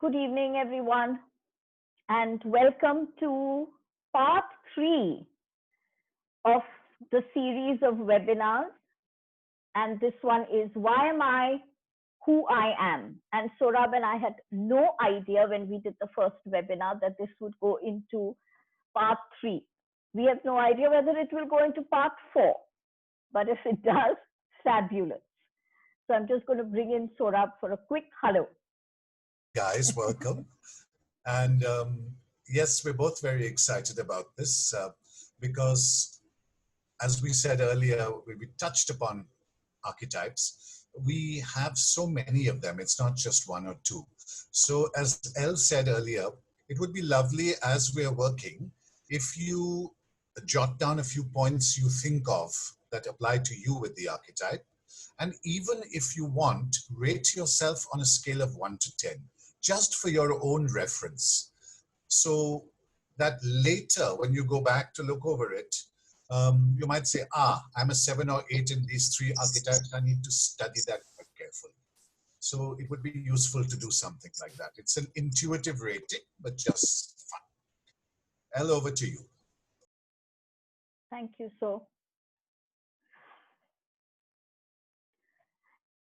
Good evening, everyone, and welcome to part 3 of the series of webinars. And this one is Why Am I Who I Am? And Sohrab and I had no idea when we did the first webinar that this would go into part 3. We have no idea whether it will go into part 4, but if it does, fabulous. So I'm just going to bring in Sohrab for a quick hello. Guys, welcome. And yes, we're both very excited about this because, as we said earlier, we touched upon archetypes. We have so many of them. It's not just one or two. So as Elle said earlier, it would be lovely as we're working if you jot down a few points you think of that apply to you with the archetype. And even if you want, rate yourself on a scale of 1 to 10. Just for your own reference, so that later when you go back to look over it, you might say, I'm a 7 or 8 in these 3 archetypes. I need to study that quite carefully. So it would be useful to do something like that. It's an intuitive rating, but just fun. Elle, over to you. Thank you. So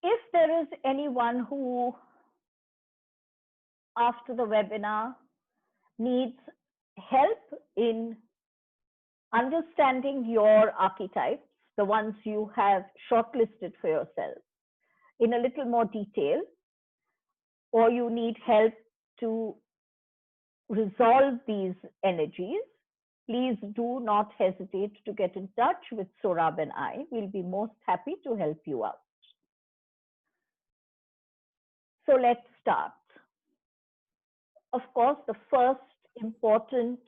if there is anyone who after the webinar needs help in understanding your archetypes, the ones you have shortlisted for yourself, in a little more detail, or you need help to resolve these energies, please do not hesitate to get in touch with Sohrab and I. We'll be most happy to help you out. So let's start. Of course, the first important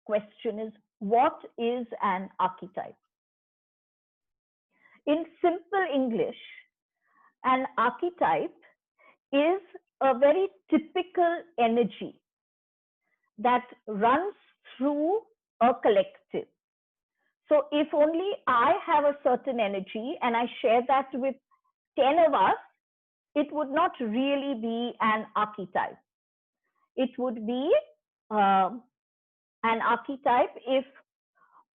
question is, what is an archetype? In simple English, an archetype is a very typical energy that runs through a collective. So if only I have a certain energy and I share that with 10 of us, it would not really be an archetype. It would be an archetype if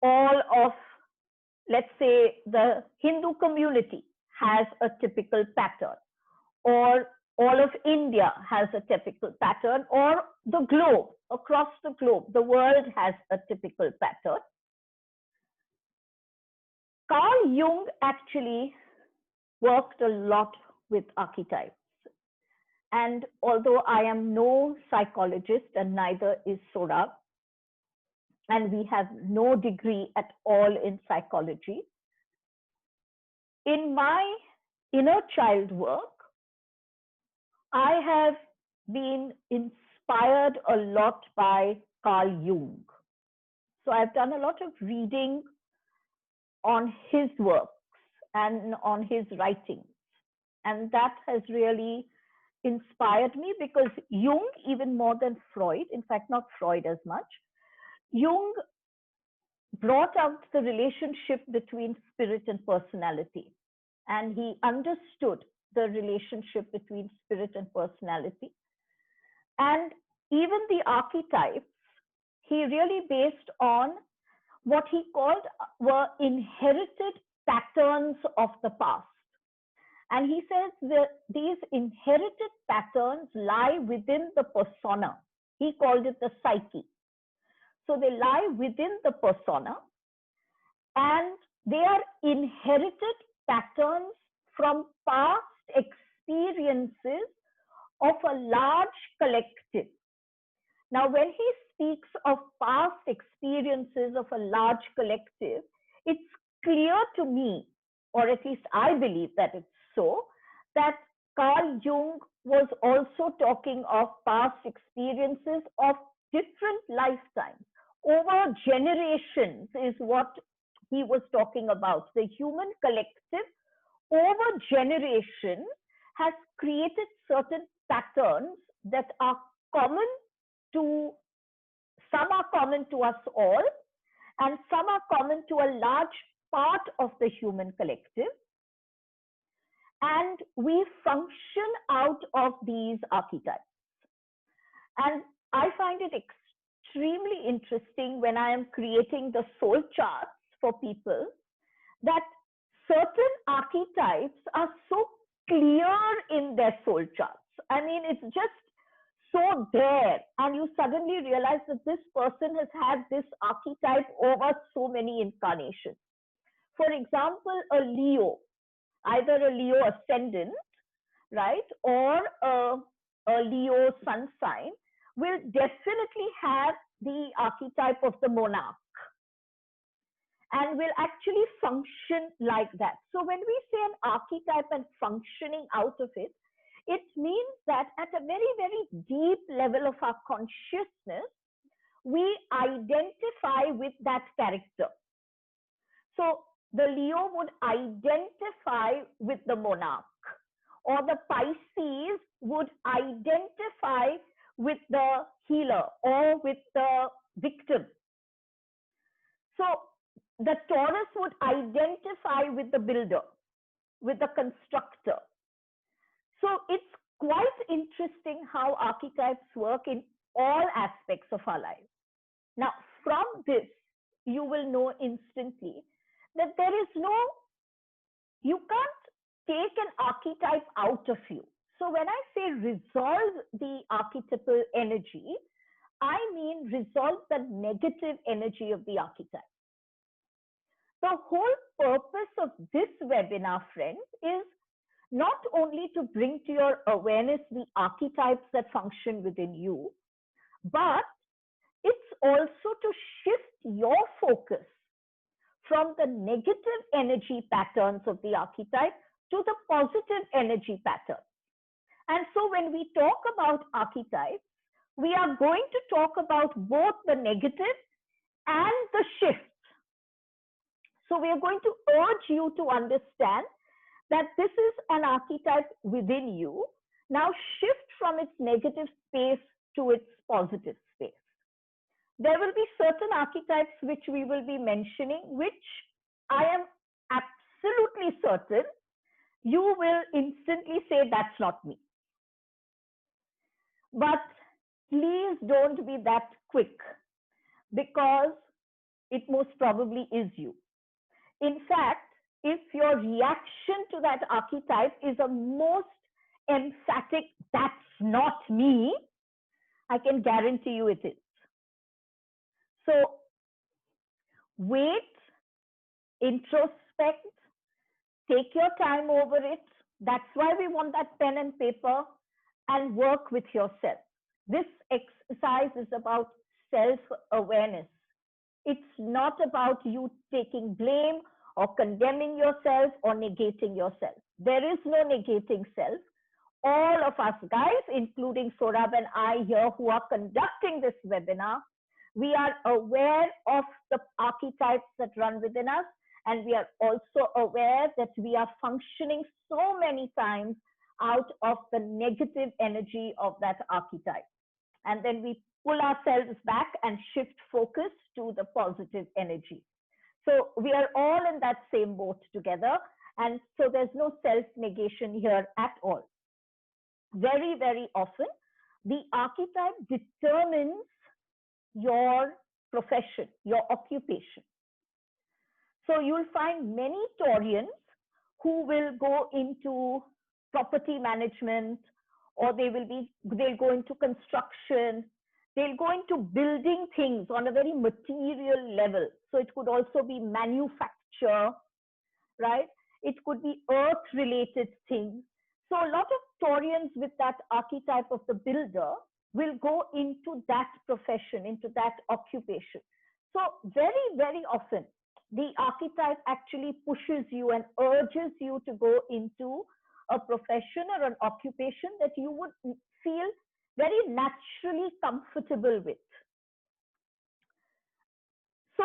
all of, let's say, the Hindu community has a typical pattern, or all of India has a typical pattern, or the globe, across the globe, the world has a typical pattern. Carl Jung actually worked a lot with archetypes. And although I am no psychologist and neither is Sohrab, and we have no degree at all in psychology, in my inner child work, I have been inspired a lot by Carl Jung. So I've done a lot of reading on his works and on his writings. And that has really inspired me because Jung, even more than Freud, in fact, not Freud as much, Jung brought out the relationship between spirit and personality. And he understood the relationship between spirit and personality. And even the archetypes, he really based on what he called were inherited patterns of the past. And he says that these inherited patterns lie within the persona. He called it the psyche. So they lie within the persona, and they are inherited patterns from past experiences of a large collective. Now, when he speaks of past experiences of a large collective, it's clear to me, or at least I believe that it's so, that Carl Jung was also talking of past experiences of different lifetimes. Over generations is what he was talking about. The human collective over generation has created certain patterns that are common to, some are common to us all, and some are common to a large part of the human collective. and we function out of these archetypes. And I find it extremely interesting when I am creating the soul charts for people that certain archetypes are so clear in their soul charts. I mean, it's just so there, and you suddenly realize that this person has had this archetype over so many incarnations. For example, a Leo, either a Leo ascendant, right, or a Leo sun sign, will definitely have the archetype of the monarch and will actually function like that. So when we say an archetype and functioning out of it, it means that at a very, very deep level of our consciousness, we identify with that character. So the Leo would identify with the monarch, or the Pisces would identify with the healer or with the victim. So the Taurus would identify with the builder, with the constructor. So it's quite interesting how archetypes work in all aspects of our lives. Now, from this, you will know instantly that there is no, you can't take an archetype out of you. So when I say resolve the archetypal energy, I mean resolve the negative energy of the archetype. The whole purpose of this webinar, friends, is not only to bring to your awareness the archetypes that function within you, but it's also to shift your focus from the negative energy patterns of the archetype to the positive energy patterns. And so when we talk about archetypes, we are going to talk about both the negative and the shift. So we are going to urge you to understand that this is an archetype within you. Now shift from its negative space to its positive space. There will be certain archetypes which we will be mentioning, which I am absolutely certain you will instantly say, that's not me. But please don't be that quick, because it most probably is you. In fact, if your reaction to that archetype is a most emphatic, that's not me, I can guarantee you it is. So wait, introspect, take your time over it. That's why we want that pen and paper, and work with yourself. This exercise is about self-awareness. It's not about you taking blame or condemning yourself or negating yourself. There is no negating self. All of us guys, including Sohrab and I here who are conducting this webinar, we are aware of the archetypes that run within us, and we are also aware that we are functioning so many times out of the negative energy of that archetype. And then we pull ourselves back and shift focus to the positive energy. So we are all in that same boat together. And so there's no self-negation here at all. Very, very often, the archetype determines your profession, your occupation. So you'll find many Taurians who will go into property management, or they'll go into construction, they'll go into building things on a very material level. So it could also be manufacture, right? It could be earth-related things. So a lot of Taurians with that archetype of the builder will go into that profession, into that occupation. So very, very often, the archetype actually pushes you and urges you to go into a profession or an occupation that you would feel very naturally comfortable with. So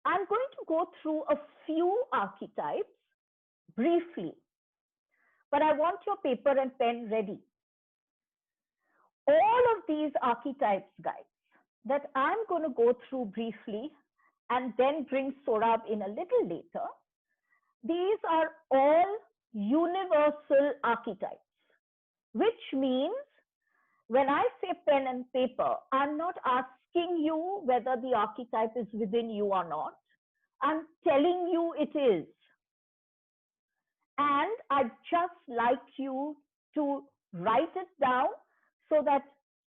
I'm going to go through a few archetypes briefly, but I want your paper and pen ready. All of these archetypes, guys, that I'm going to go through briefly and then bring Sohrab in a little later, these are all universal archetypes, which means when I say pen and paper, I'm not asking you whether the archetype is within you or not. I'm telling you it is. And I'd just like you to write it down so that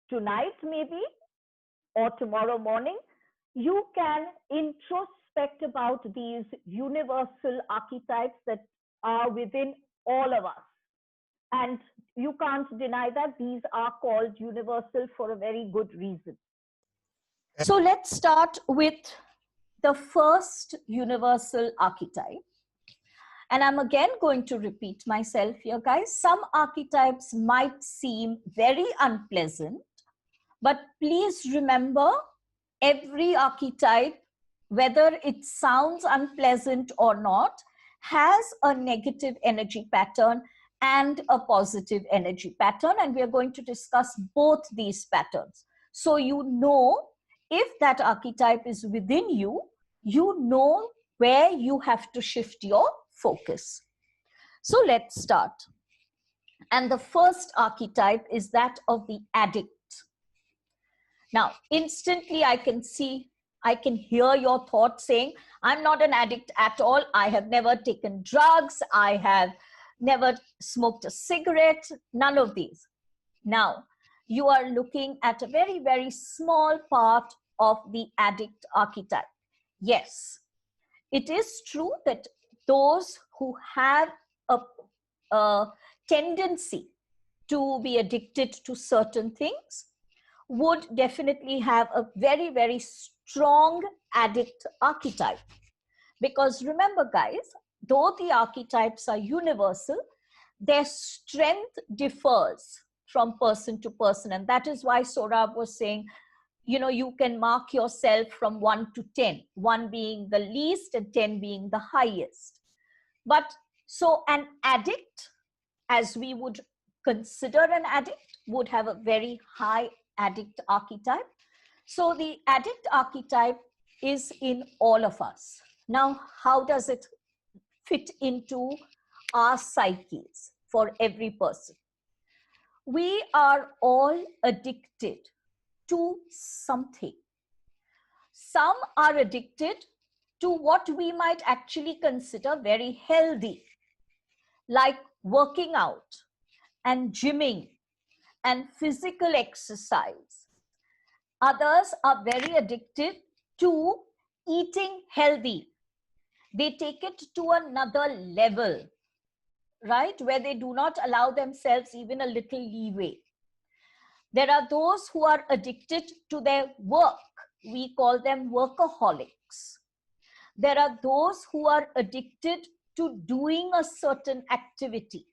tonight maybe or tomorrow morning, you can introspect about these universal archetypes that are within all of us. And you can't deny that these are called universal for a very good reason. So let's start with the first universal archetype. And I'm again going to repeat myself here, guys. Some archetypes might seem very unpleasant, but please remember, every archetype, whether it sounds unpleasant or not, has a negative energy pattern and a positive energy pattern. And we are going to discuss both these patterns. So you know, if that archetype is within you, you know where you have to shift your focus. So let's start. And the first archetype is that of the addict. Now, instantly I can hear your thoughts saying, I'm not an addict at all. I have never taken drugs. I have never smoked a cigarette, none of these. Now, you are looking at a very, very small part of the addict archetype. Yes, it is true that those who have a tendency to be addicted to certain things would definitely have a very, very strong addict archetype. Because remember, guys, though the archetypes are universal, their strength differs from person to person. And that is why Sohrab was saying, you know, you can mark yourself from 1 to 10, 1 being the least and 10 being the highest. But so an addict, as we would consider an addict, would have a very high addict archetype. So the addict archetype is in all of us. Now, how does it fit into our psyches for every person? We are all addicted to something. Some are addicted to what we might actually consider very healthy, like working out and gymming and physical exercise. Others are very addicted to eating healthy. They take it to another level, right? Where they do not allow themselves even a little leeway. There are those who are addicted to their work. We call them workaholics. There are those who are addicted to doing a certain activity.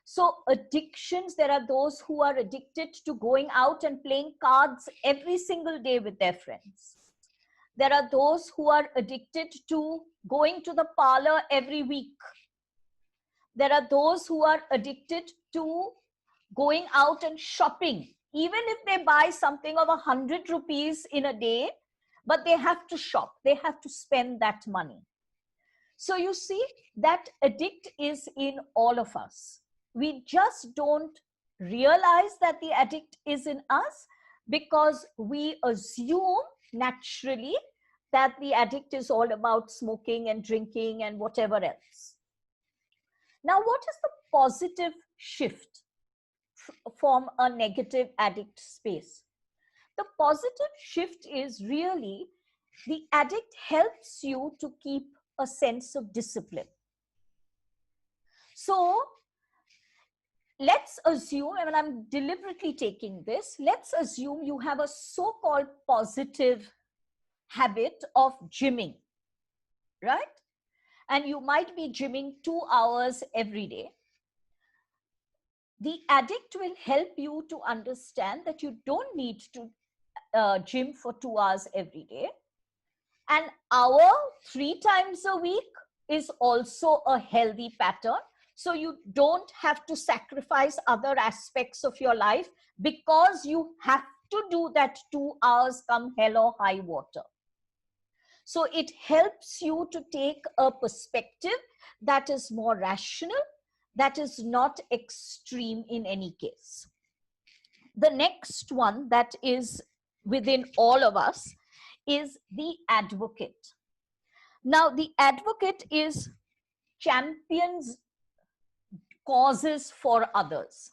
So addictions, there are those who are addicted to going out and playing cards every single day with their friends. There are those who are addicted to going to the parlor every week. There are those who are addicted to going out and shopping, even if they buy something of 100 rupees in a day, but they have to shop, they have to spend that money. So you see, that addict is in all of us. We just don't realize that the addict is in us because we assume naturally that the addict is all about smoking and drinking and whatever else. Now, what is the positive shift from a negative addict space? The positive shift is really the addict helps you to keep a sense of discipline. So let's assume, and I'm deliberately taking this, let's assume you have a so-called positive habit of gymming, right? And you might be gymming 2 hours every day. The addict will help you to understand that you don't need to gym for 2 hours every day. An hour 3 times a week is also a healthy pattern. So you don't have to sacrifice other aspects of your life because you have to do that 2 hours come hell or high water. So it helps you to take a perspective that is more rational that is not extreme in any case. The next one that is within all of us is the advocate. Now, the advocate is champions causes for others,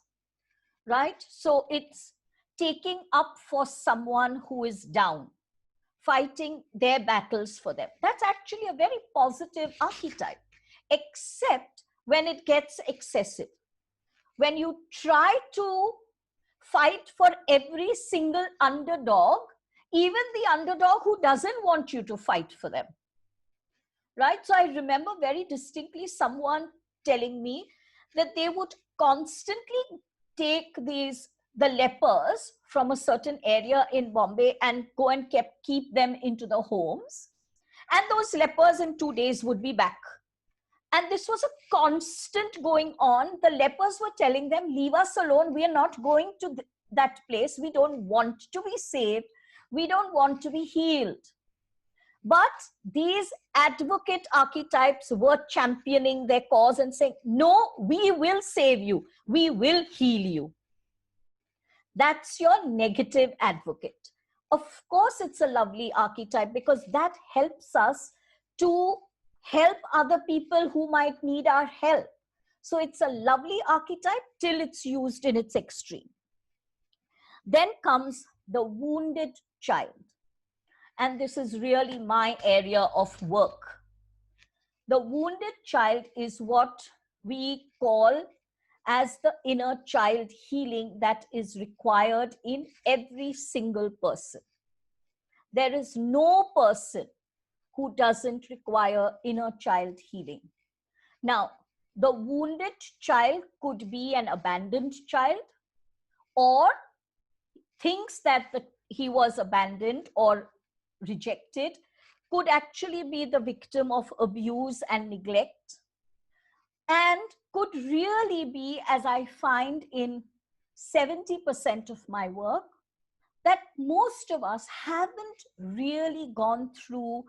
right? So it's taking up for someone who is down, fighting their battles for them. That's actually a very positive archetype, except when it gets excessive. When you try to fight for every single underdog, even the underdog who doesn't want you to fight for them, right? So I remember very distinctly someone telling me that they would constantly take the lepers from a certain area in Bombay and go and keep them into the homes. And those lepers in 2 days would be back. And this was a constant going on. The lepers were telling them, leave us alone. We are not going to that place. We don't want to be saved. We don't want to be healed. But these advocate archetypes were championing their cause and saying, no, we will save you. We will heal you. That's your negative advocate. Of course, it's a lovely archetype because that helps us to help other people who might need our help. So it's a lovely archetype till it's used in its extreme. Then comes the wounded child. And this is really my area of work. The wounded child is what we call as the inner child healing that is required in every single person. There is no person who doesn't require inner child healing. Now, the wounded child could be an abandoned child, or thinks that he was abandoned or rejected, could actually be the victim of abuse and neglect, and could really be, as I find in 70% of my work, that most of us haven't really gone through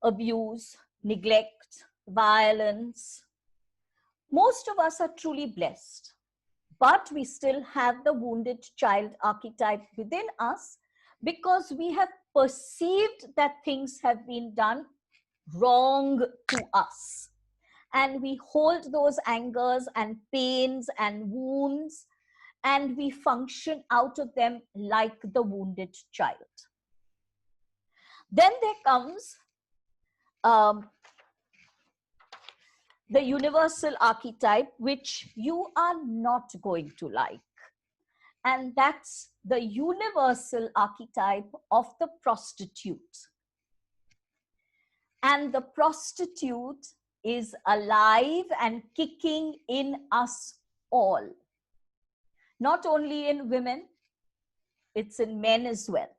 abuse, neglect, violence. Most of us are truly blessed, but we still have the wounded child archetype within us because we have perceived that things have been done wrong to us. And we hold those angers and pains and wounds, and we function out of them like the wounded child. Then there comes the universal archetype, which you are not going to like. And that's the universal archetype of the prostitute. And the prostitute is alive and kicking in us all. Not only in women, it's in men as well.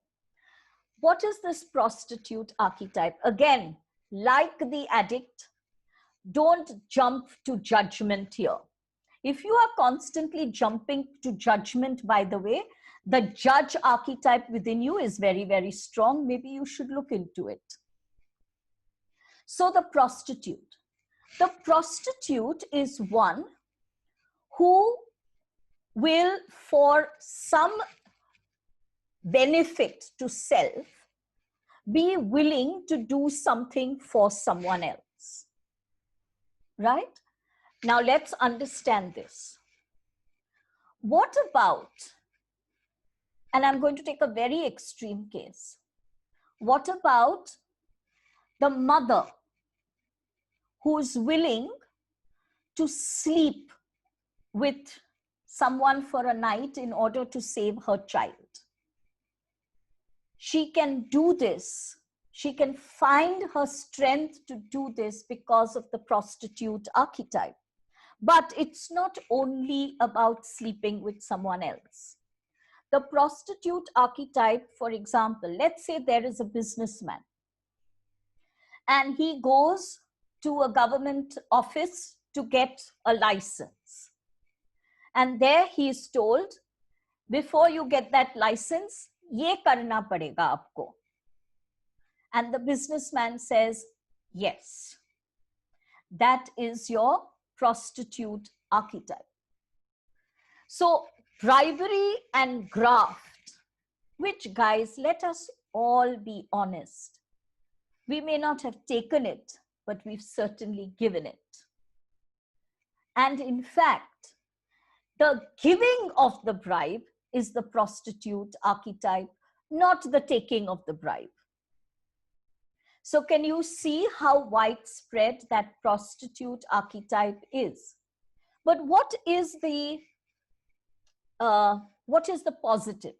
What is this prostitute archetype? Again, like the addict, don't jump to judgment here. If you are constantly jumping to judgment, by the way, the judge archetype within you is very, very strong. Maybe you should look into it. So the prostitute. The prostitute is one who will, for some benefit to self, be willing to do something for someone else. Right? Now let's understand this. What about, and I'm going to take a very extreme case, what about the mother who's willing to sleep with someone for a night in order to save her child? She can do this. She can find her strength to do this because of the prostitute archetype. But it's not only about sleeping with someone else. The prostitute archetype, for example, let's say there is a businessman and he goes to a government office to get a license. And there he is told, before you get that license, ye karna padega aapko. And the businessman says, yes, that is your Prostitute Archetype. So bribery and graft, which, guys, let us all be honest. We may not have taken it, but we've certainly given it. And in fact, the giving of the bribe is the prostitute archetype, not the taking of the bribe. So can you see how widespread that prostitute archetype is? But what is the positive?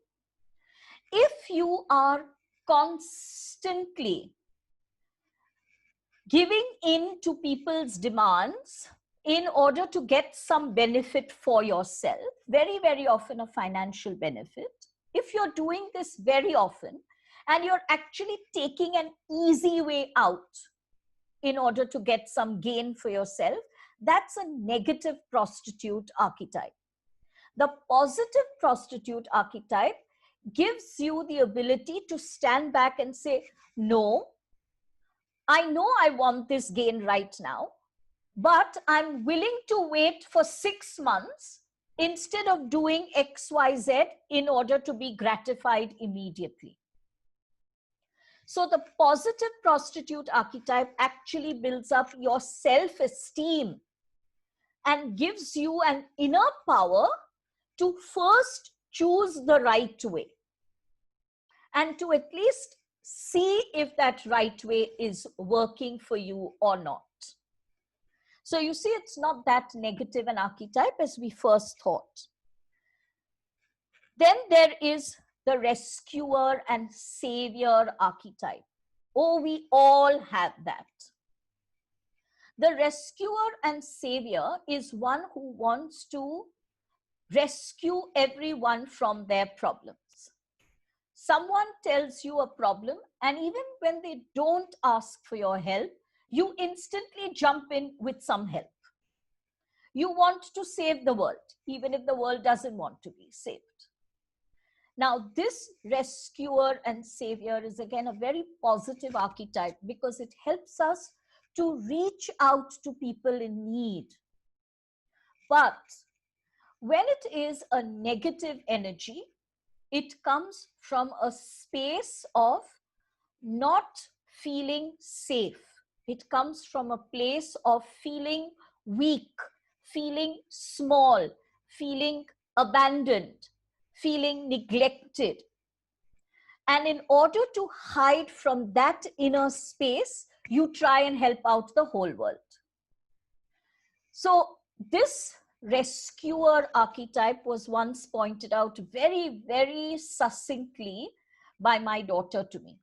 If you are constantly giving in to people's demands in order to get some benefit for yourself, very, very often a financial benefit, if you're doing this very often and you're actually taking an easy way out in order to get some gain for yourself, that's a negative prostitute archetype. The positive prostitute archetype gives you the ability to stand back and say, no, I know I want this gain right now, but I'm willing to wait for 6 months instead of doing X, Y, Z in order to be gratified immediately. So the positive prostitute archetype actually builds up your self-esteem and gives you an inner power to first choose the right way and to at least see if that right way is working for you or not. So you see, it's not that negative an archetype as we first thought. Then there is the rescuer and savior archetype. Oh, we all have that. The rescuer and savior is one who wants to rescue everyone from their problems. Someone tells you a problem, and even when they don't ask for your help, you instantly jump in with some help. You want to save the world, even if the world doesn't want to be saved. Now, this rescuer and savior is again a very positive archetype because it helps us to reach out to people in need. But when it is a negative energy, it comes from a space of not feeling safe. It comes from a place of feeling weak, feeling small, feeling abandoned, feeling neglected. And in order to hide from that inner space, you try and help out the whole world. So this rescuer archetype was once pointed out very, very succinctly by my daughter to me.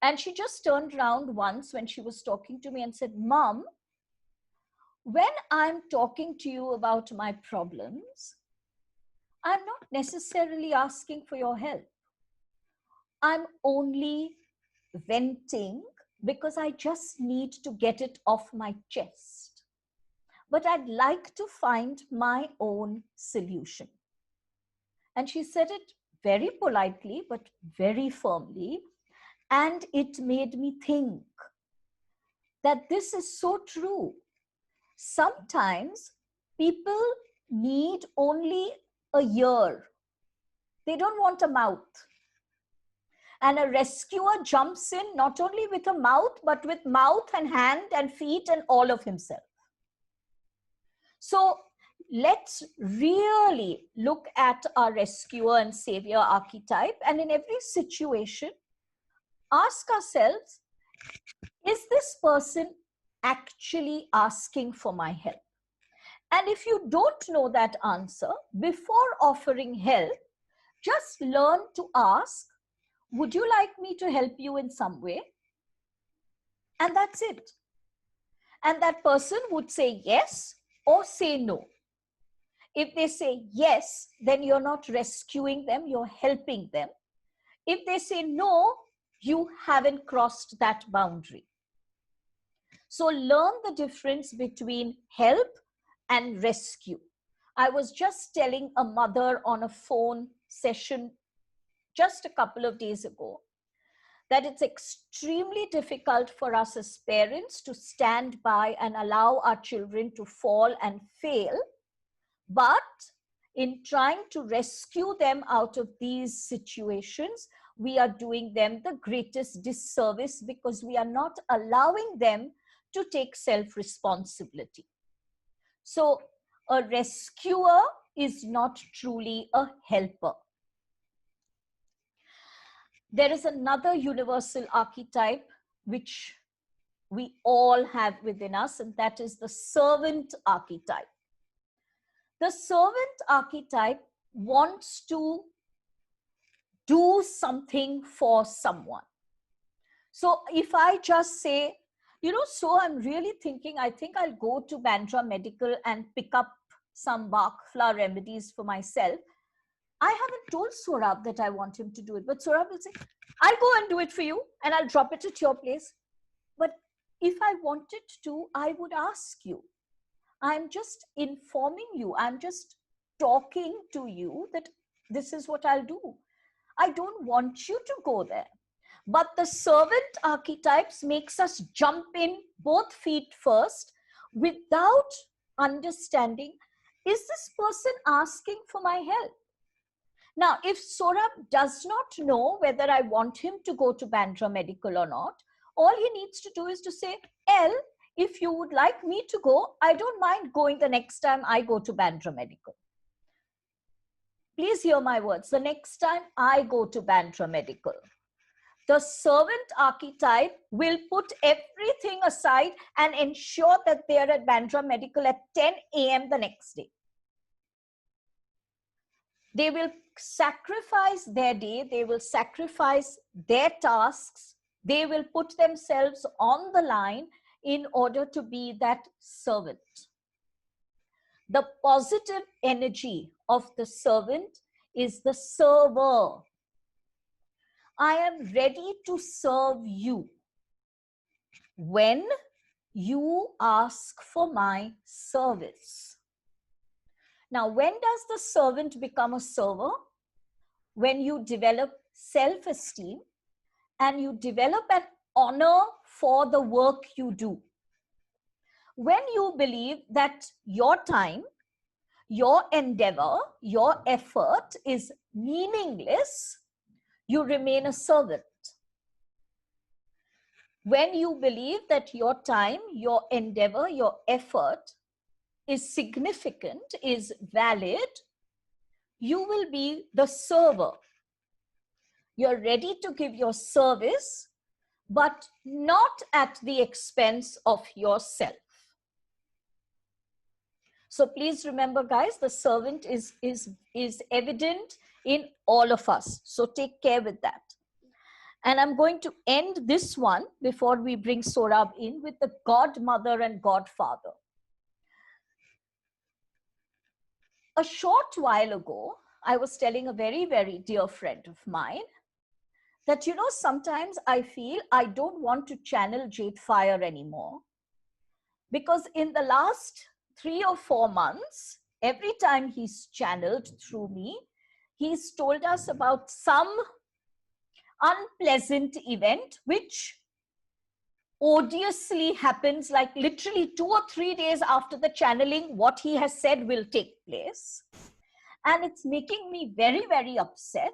And she just turned around once when she was talking to me and said, Mom, when I'm talking to you about my problems, I'm not necessarily asking for your help. I'm only venting because I just need to get it off my chest. But I'd like to find my own solution. And she said it very politely, but very firmly. And it made me think that this is so true. Sometimes people need only a ear. They don't want a mouth. And a rescuer jumps in not only with a mouth, but with mouth and hand and feet and all of himself. So let's really look at our rescuer and savior archetype. And in every situation, ask ourselves, is this person actually asking for my help? And if you don't know that answer, before offering help, just learn to ask, would you like me to help you in some way? And that's it. And that person would say yes or say no. If they say yes, then you're not rescuing them, you're helping them. If they say no, you haven't crossed that boundary. So learn the difference between help and rescue. I was just telling a mother on a phone session just a couple of days ago that it's extremely difficult for us as parents to stand by and allow our children to fall and fail. But in trying to rescue them out of these situations, we are doing them the greatest disservice because we are not allowing them to take self-responsibility. So a rescuer is not truly a helper. There is another universal archetype which we all have within us, and that is the servant archetype. The servant archetype wants to do something for someone. So if I just say, you know, so I'm really thinking, I think I'll go to Bandra Medical and pick up some Bach flower remedies for myself. I haven't told Sohrab that I want him to do it, but Sohrab will say, I'll go and do it for you and I'll drop it at your place. But if I wanted to, I would ask you. I'm just informing you. I'm just talking to you that this is what I'll do. I don't want you to go there. But the servant archetypes makes us jump in both feet first without understanding, is this person asking for my help? Now, if Sohrab does not know whether I want him to go to Bandra Medical or not, all he needs to do is to say, if you would like me to go, I don't mind going the next time I go to Bandra Medical. Please hear my words. The next time I go to Bandra Medical, the servant archetype will put everything aside and ensure that they are at Bandra Medical at 10 a.m. the next day. They will sacrifice their day. They will sacrifice their tasks. They will put themselves on the line in order to be that servant. The positive energy of the servant is the server. I am ready to serve you when you ask for my service. Now, when does the servant become a server? When you develop self-esteem and you develop an honor for the work you do. When you believe that your time, your endeavor, your effort is meaningless, you remain a servant. When you believe that your time, your endeavor, your effort is significant, is valid, you will be the server. You're ready to give your service, but not at the expense of yourself. So please remember, guys, the servant is evident in all of us. So take care with that. And I'm going to end this one before we bring Sohrab in with the godmother and godfather. A short while ago, I was telling a very, very dear friend of mine that, you know, sometimes I feel I don't want to channel JadeFire anymore, because in the last 3 or 4 months, every time he's channeled through me, he's told us about some unpleasant event which odiously happens, like literally 2 or 3 days after the channeling, what he has said will take place. And it's making me very, very upset.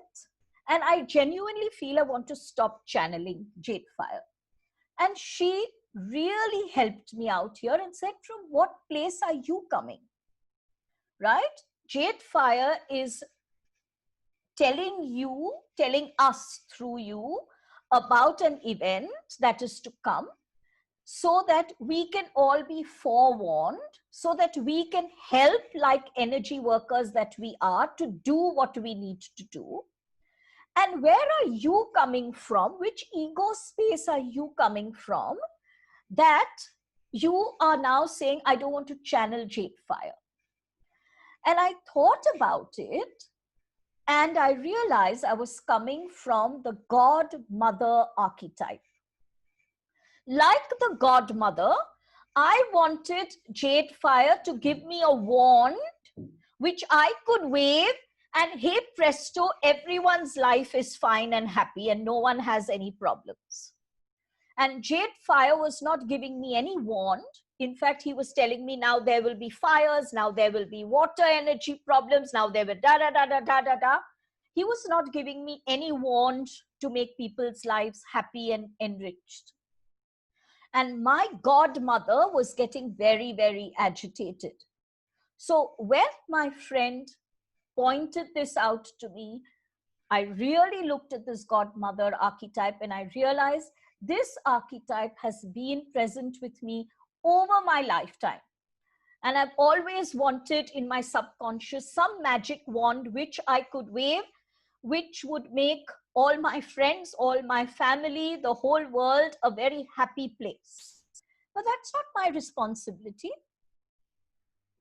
And I genuinely feel I want to stop channeling JadeFire. And she really helped me out here and said, from what place are you coming? Right? JadeFire is telling us through you about an event that is to come, so that we can all be forewarned, so that we can help, like energy workers that we are, to do what we need to do. And where are you coming from? Which ego space are you coming from that you are now saying, I don't want to channel JadeFire? And I thought about it, and I realized I was coming from the godmother archetype. Like the godmother, I wanted JadeFire to give me a wand which I could wave And hey presto, everyone's life is fine and happy and no one has any problems. And JadeFire was not giving me any wand. In fact, he was telling me now there will be fires, now there will be water energy problems, now there will da-da-da-da-da-da-da. He was not giving me any wand to make people's lives happy and enriched. And my godmother was getting very, very agitated. So when my friend pointed this out to me, I really looked at this godmother archetype and I realized this archetype has been present with me over my lifetime. And I've always wanted in my subconscious some magic wand which I could wave, which would make all my friends, all my family, the whole world a very happy place. But that's not my responsibility.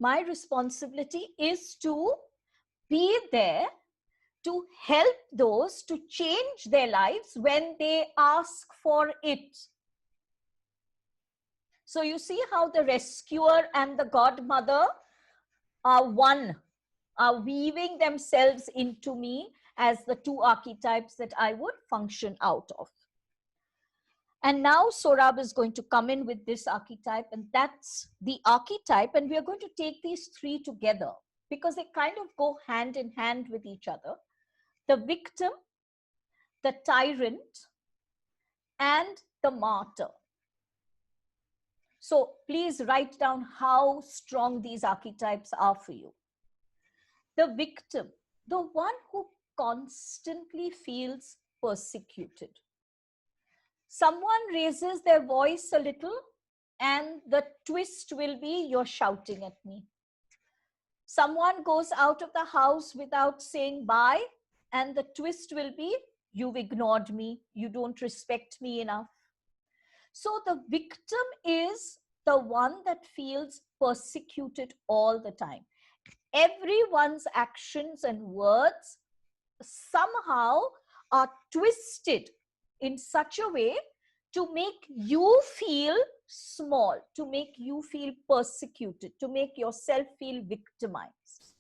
My responsibility is to be there to help those to change their lives when they ask for it. So you see how the rescuer and the godmother are one, are weaving themselves into me as the two archetypes that I would function out of. And now Sohrab is going to come in with this archetype, and that's the archetype. And we are going to take these three together because they kind of go hand in hand with each other. The victim, the tyrant, and the martyr. So please write down how strong these archetypes are for you. The victim, the one who constantly feels persecuted. Someone raises their voice a little and the twist will be, you're shouting at me. Someone goes out of the house without saying bye and the twist will be, you've ignored me, you don't respect me enough. So the victim is the one that feels persecuted all the time. Everyone's actions and words somehow are twisted in such a way to make you feel small, to make you feel persecuted, to make yourself feel victimized.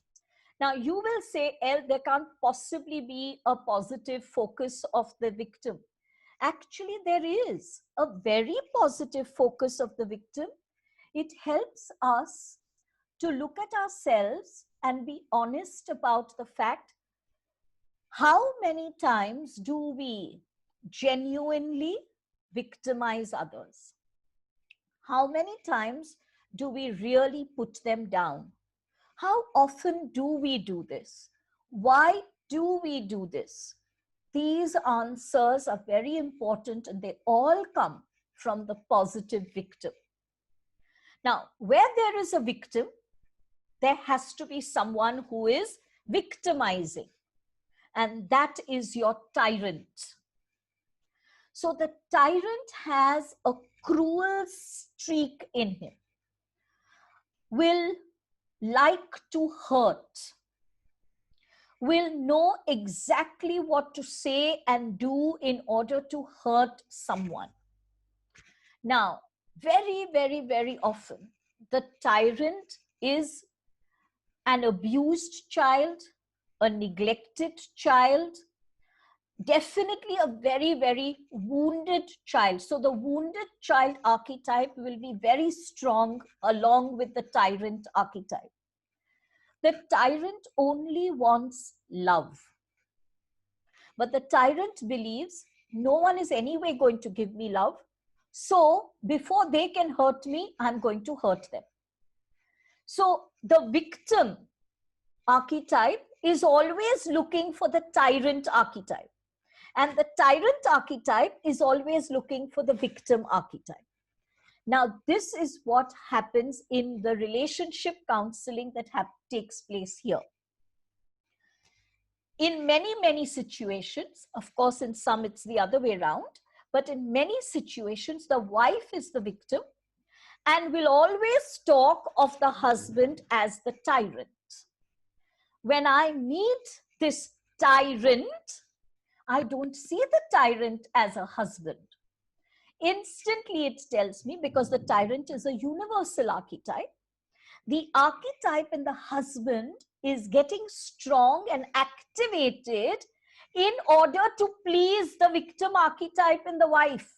Now you will say, there can't possibly be a positive focus of the victim. Actually, there is a very positive focus of the victim. It helps us to look at ourselves and be honest about the fact, how many times do we genuinely victimize others? How many times do we really put them down? How often do we do this? Why do we do this? These answers are very important and they all come from the positive victim. Now, where there is a victim, there has to be someone who is victimizing, and that is your tyrant. So the tyrant has a cruel streak in him, will like to hurt, will know exactly what to say and do in order to hurt someone. Now, very, very, very often, the tyrant is an abused child, a neglected child, definitely a very, very wounded child. So the wounded child archetype will be very strong along with the tyrant archetype. The tyrant only wants love. But the tyrant believes no one is anyway going to give me love. So before they can hurt me, I'm going to hurt them. So the victim archetype is always looking for the tyrant archetype. And the tyrant archetype is always looking for the victim archetype. Now, this is what happens in the relationship counseling that takes place here. In many, many situations, of course, in some it's the other way around, but in many situations, the wife is the victim and will always talk of the husband as the tyrant. When I meet this tyrant, I don't see the tyrant as a husband. Instantly it tells me, because the tyrant is a universal archetype, The archetype in the husband is getting strong and activated in order to please the victim archetype in the wife.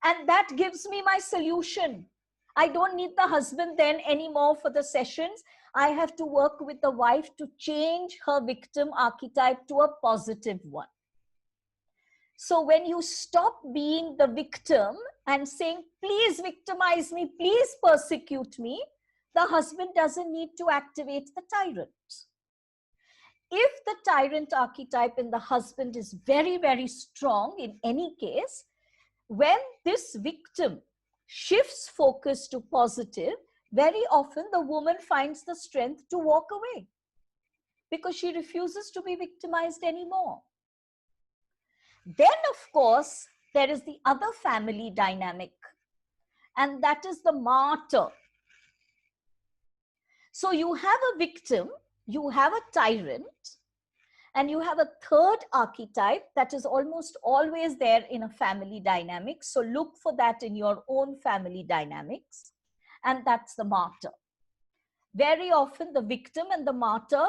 And that gives me my solution. I don't need the husband then anymore for the sessions. I have to work with the wife to change her victim archetype to a positive one. So when you stop being the victim and saying, please victimize me, please persecute me, the husband doesn't need to activate the tyrant. If the tyrant archetype in the husband is very, very strong in any case, when this victim shifts focus to positive, very often the woman finds the strength to walk away because she refuses to be victimized anymore. Then, of course, there is the other family dynamic, and that is the martyr. So you have a victim, you have a tyrant, and you have a third archetype that is almost always there in a family dynamic. So look for that in your own family dynamics, and that's the martyr. Very often the victim and the martyr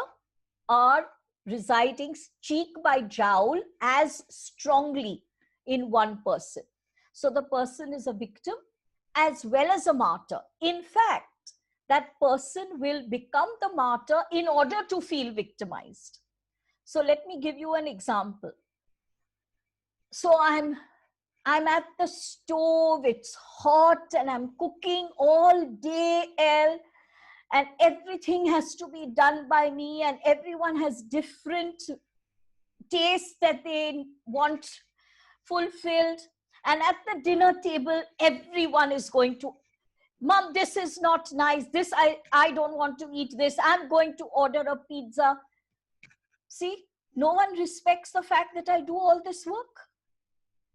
are residing cheek by jowl as strongly in one person. So the person is a victim as well as a martyr. In fact, that person will become the martyr in order to feel victimized. So let me give you an example. So I'm at the stove, it's hot, and I'm cooking all day, and everything has to be done by me, and everyone has different tastes that they want fulfilled. And at the dinner table, everyone is going to, Mom, this is not nice. This, I don't want to eat this. I'm going to order a pizza. See, no one respects the fact that I do all this work.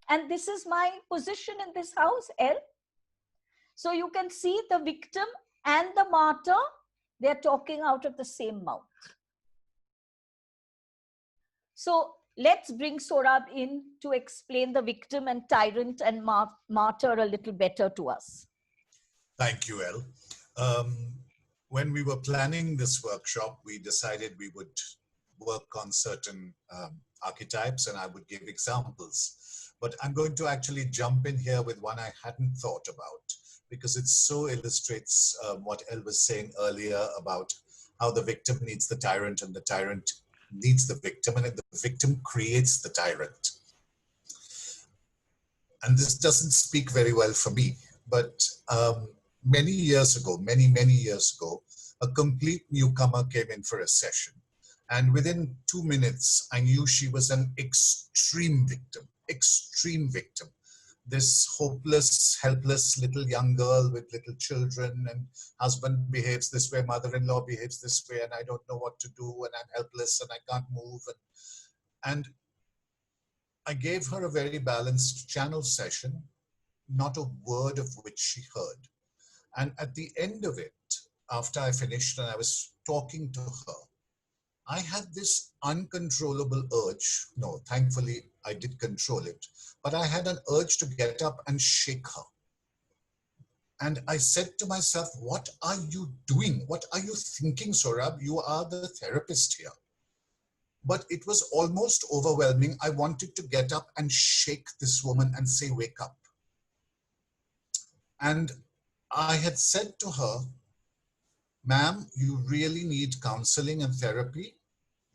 And this is my position in this house, L. So you can see the victim and the martyr, they're talking out of the same mouth. So let's bring Sohrab in to explain the victim and tyrant and martyr a little better to us. Thank you, Elle. When we were planning this workshop, we decided we would work on certain archetypes, and I would give examples. But I'm going to actually jump in here with one I hadn't thought about, because it so illustrates what Elle was saying earlier about how the victim needs the tyrant and the tyrant needs the victim, and the victim creates the tyrant. And this doesn't speak very well for me, but many years ago, many years ago, a complete newcomer came in for a session. And within 2 minutes, I knew she was an extreme victim. This hopeless, helpless little young girl with little children, and husband behaves this way, mother-in-law behaves this way, and I don't know what to do, and I'm helpless and I can't move. And I gave her a very balanced channel session, not a word of which she heard. And at the end of it, after I finished and I was talking to her, I had this uncontrollable urge. No, thankfully, I did control it. But I had an urge to get up and shake her. And I said to myself, what are you doing? What are you thinking, Sohrab? You are the therapist here. But it was almost overwhelming. I wanted to get up and shake this woman and say, wake up. And I had said to her, ma'am, you really need counseling and therapy.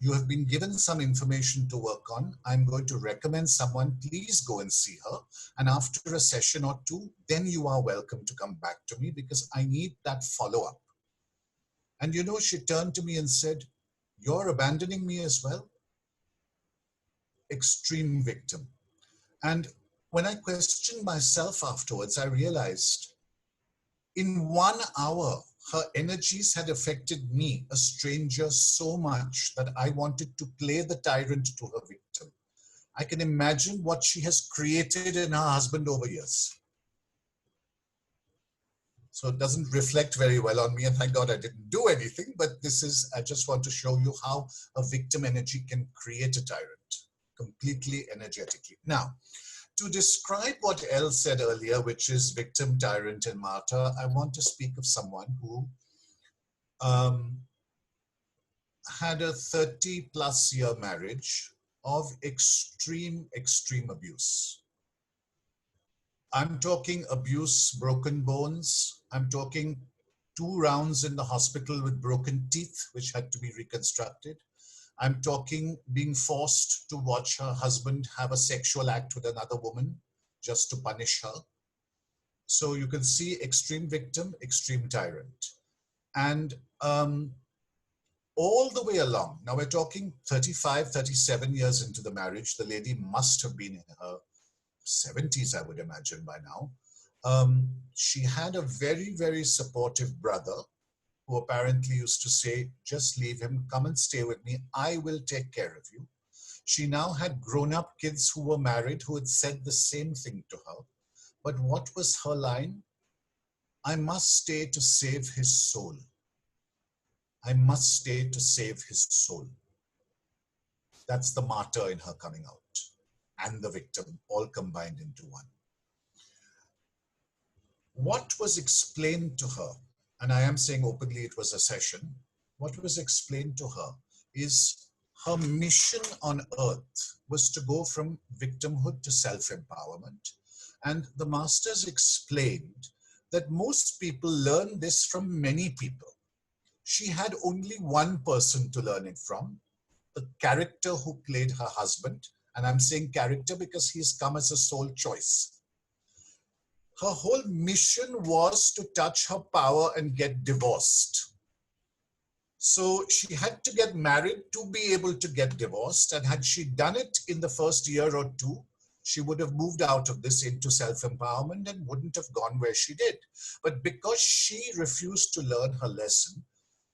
You have been given some information to work on. I'm going to recommend someone. Please go and see her. And after a session or two, then you are welcome to come back to me, because I need that follow-up. And you know, she turned to me and said, you're abandoning me as well? Extreme victim. And when I questioned myself afterwards, I realized in 1 hour, her energies had affected me, a stranger, so much that I wanted to play the tyrant to her victim. I can imagine what she has created in her husband over years. So it doesn't reflect very well on me, and thank God I didn't do anything, but this is, I just want to show you how a victim energy can create a tyrant, completely energetically. Now, to describe what Elle said earlier, which is victim, tyrant, and martyr, I want to speak of someone who had a 30+ year marriage of extreme abuse. I'm talking abuse, broken bones. I'm talking 2 rounds in the hospital with broken teeth, which had to be reconstructed. I'm talking being forced to watch her husband have a sexual act with another woman just to punish her. So you can see extreme victim, extreme tyrant. And all the way along, now we're talking 35, 37 years into the marriage. The lady must have been in her 70s, I would imagine by now. She had a very, very supportive brother who apparently used to say, just leave him, come and stay with me, I will take care of you. She now had grown-up kids who were married who had said the same thing to her. But what was her line? I must stay to save his soul. I must stay to save his soul. That's the martyr in her coming out, and the victim, all combined into one. What was explained to her, and I am saying openly it was a session, what was explained to her is her mission on earth was to go from victimhood to self-empowerment. And the masters explained that most people learn this from many people. She had only one person to learn it from, the character who played her husband. And I'm saying character because he's come as a sole choice. Her whole mission was to touch her power and get divorced. So she had to get married to be able to get divorced. And had she done it in the first year or two, she would have moved out of this into self-empowerment and wouldn't have gone where she did. But because she refused to learn her lesson,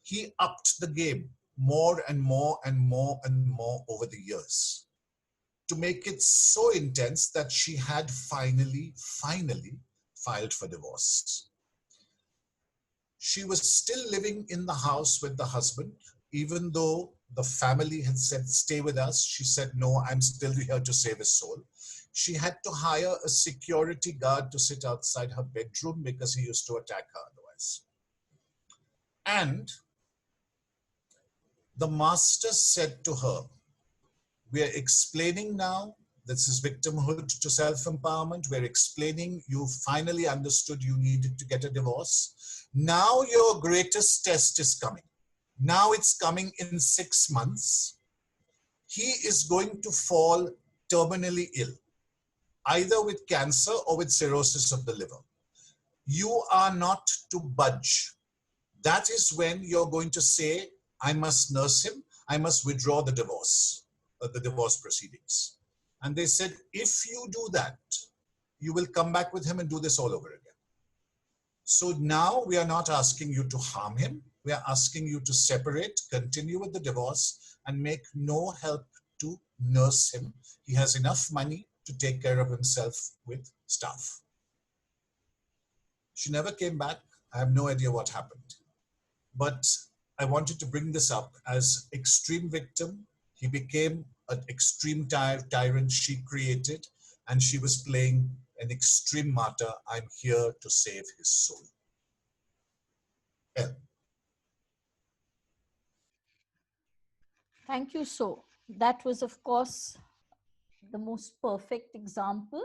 he upped the game more and more and more and more over the years to make it so intense that she had finally filed for divorce. She was still living in the house with the husband, even though the family had said, stay with us. She said, no, I'm still here to save his soul. She had to hire a security guard to sit outside her bedroom because he used to attack her otherwise. And the master said to her, we are explaining now, this is victimhood to self-empowerment. We're explaining you finally understood you needed to get a divorce. Now your greatest test is coming. Now it's coming in 6 months. He is going to fall terminally ill, either with cancer or with cirrhosis of the liver. You are not to budge. That is when you're going to say, I must nurse him. I must withdraw the divorce proceedings. And they said, if you do that, you will come back with him and do this all over again. So now we are not asking you to harm him. We are asking you to separate, continue with the divorce, and make no help to nurse him. He has enough money to take care of himself with stuff. She never came back. I have no idea what happened. But I wanted to bring this up as extreme victim. He became an extreme tyrant she created, and she was playing an extreme martyr. I'm here to save his soul. Elle. Thank you, So. That was, of course, the most perfect example.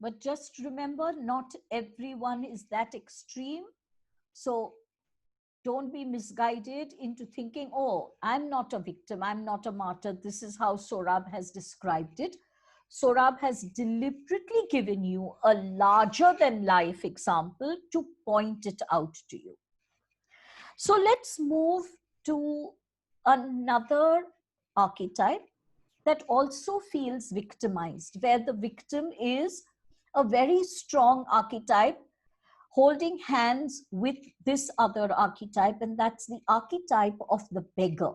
But just remember, not everyone is that extreme. So don't be misguided into thinking, oh, I'm not a victim, I'm not a martyr. This is how Sohrab has described it. Sohrab has deliberately given you a larger than life example to point it out to you. So let's move to another archetype that also feels victimized, where the victim is a very strong archetype holding hands with this other archetype, and that's the archetype of the beggar.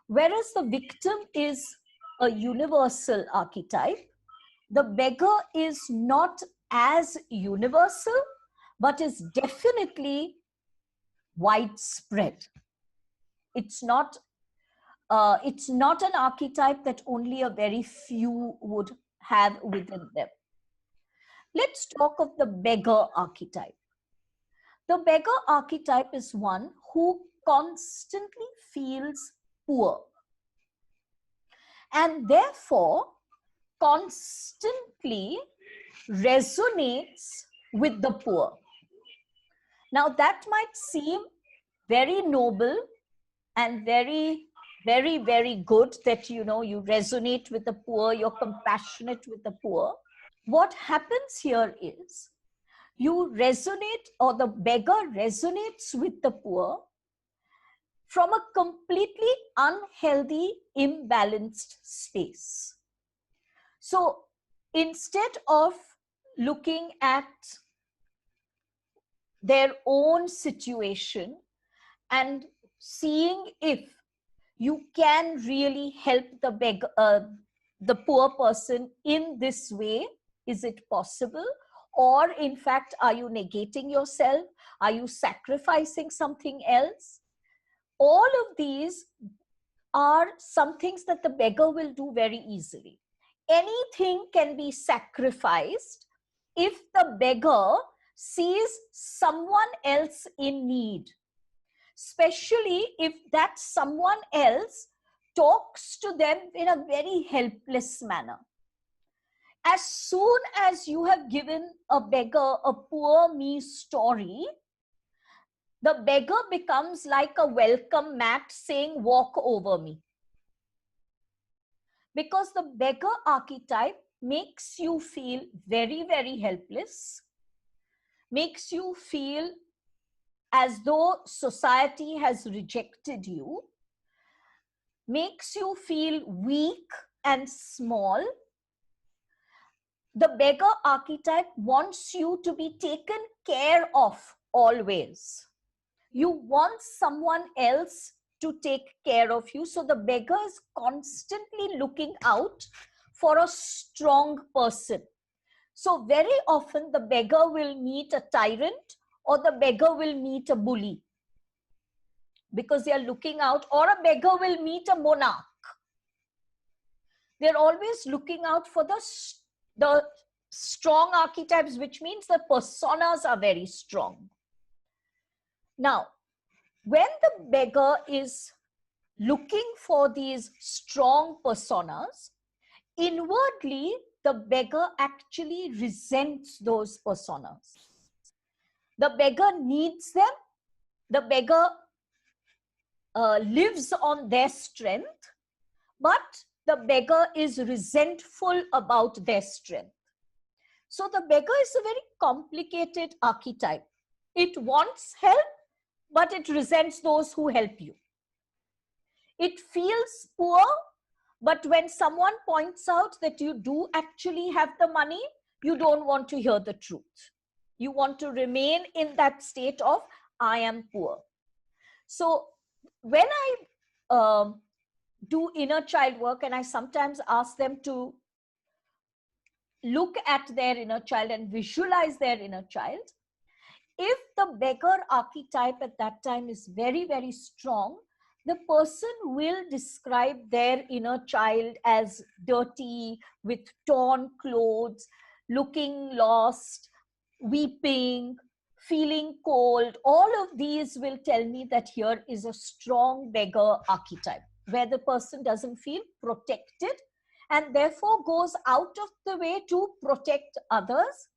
Whereas the victim is a universal archetype, the beggar is not as universal, but is definitely widespread. It's not an archetype that only a very few would have within them. Let's talk of the beggar archetype. The beggar archetype is one who constantly feels poor and therefore constantly resonates with the poor. Now that might seem very noble and very, very good that, you know, you resonate with the poor, you're compassionate with the poor. What happens here is you resonate, or the beggar resonates with the poor from a completely unhealthy, imbalanced space. So instead of looking at their own situation and seeing if you can really help the poor person in this way, is it possible? Or in fact, are you negating yourself? Are you sacrificing something else? All of these are some things that the beggar will do very easily. Anything can be sacrificed if the beggar sees someone else in need, especially if that someone else talks to them in a very helpless manner. As soon as you have given a beggar a poor me story, the beggar becomes like a welcome mat saying, walk over me. Because the beggar archetype makes you feel very, very helpless, makes you feel as though society has rejected you, makes you feel weak and small. The beggar archetype wants you to be taken care of always. You want someone else to take care of you. So the beggar is constantly looking out for a strong person. So very often the beggar will meet a tyrant or the beggar will meet a bully because they are looking out, or a beggar will meet a monarch. They're always looking out for the strong archetypes, which means the personas are very strong. Now, when the beggar is looking for these strong personas, inwardly, the beggar actually resents those personas. The beggar needs them. The beggar lives on their strength, but the beggar is resentful about their strength. So the beggar is a very complicated archetype. It wants help, but it resents those who help you. It feels poor, but when someone points out that you do actually have the money, you don't want to hear the truth. You want to remain in that state of, I am poor. So when I do inner child work, and I sometimes ask them to look at their inner child and visualize their inner child, if the beggar archetype at that time is very, very strong, the person will describe their inner child as dirty, with torn clothes, looking lost, weeping, feeling cold. All of these will tell me that here is a strong beggar archetype, where the person doesn't feel protected and therefore goes out of the way to protect others.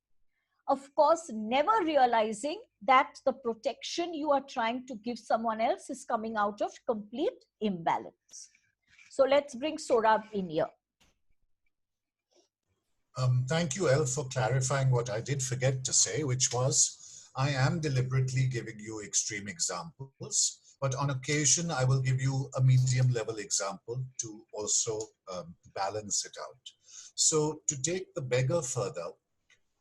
Of course, never realizing that the protection you are trying to give someone else is coming out of complete imbalance. So let's bring Sohrab in here. Thank you, Elle, for clarifying what I did forget to say, which was I am deliberately giving you extreme examples, but on occasion I will give you a medium level example to also balance it out. So to take the beggar further,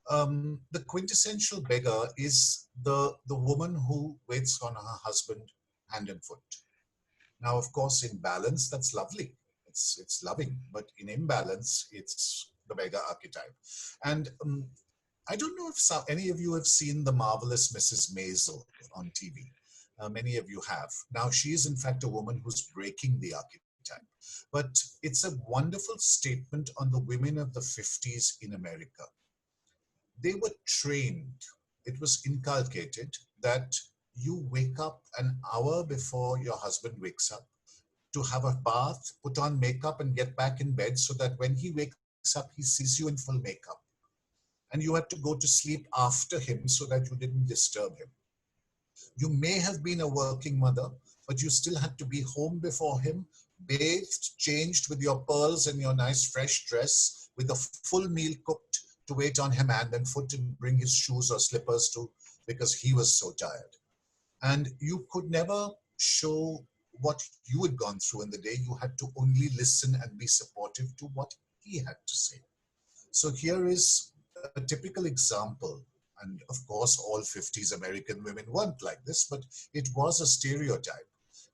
the quintessential beggar is the woman who waits on her husband hand and foot. Now, of course, in balance, that's lovely. It's loving, but in imbalance, it's the beggar archetype. And I don't know if any of you have seen The Marvelous Mrs. Maisel on TV. Many of you have. Now, she is in fact a woman who's breaking the archetype. archetype. But it's a wonderful statement on the women of the 50s in America. They were trained, it was inculcated that you wake up an hour before your husband wakes up, to have a bath, put on makeup and get back in bed so that when he wakes up, he sees you in full makeup. And you had to go to sleep after him so that you didn't disturb him. You may have been a working mother, but you still had to be home before him, bathed, changed with your pearls and your nice fresh dress, with a full meal cooked to wait on him hand and foot and bring his shoes or slippers to, because he was so tired. And you could never show what you had gone through in the day. You had to only listen and be supportive to what he had to say. So here is a typical example. And of course, all 50s American women weren't like this, but it was a stereotype.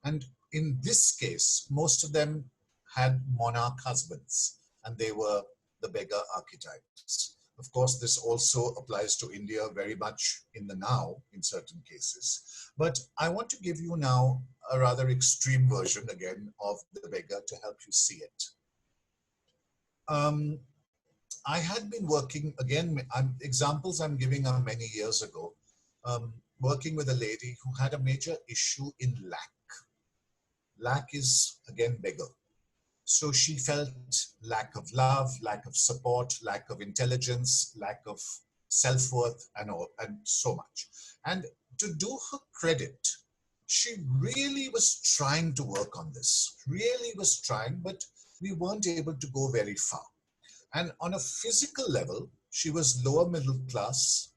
And in this case, most of them had monarch husbands, and they were the beggar archetypes. Of course, this also applies to India very much in the now, in certain cases. But I want to give you now a rather extreme version again of the beggar to help you see it. I had been working, again, examples I'm giving are many years ago, working with a lady who had a major issue in lack. Lack is, again, beggar. So she felt lack of love, lack of support, lack of intelligence, lack of self-worth, and so much. And to do her credit, she really was trying to work on this, really was trying, but we weren't able to go very far. And on a physical level, she was lower middle class,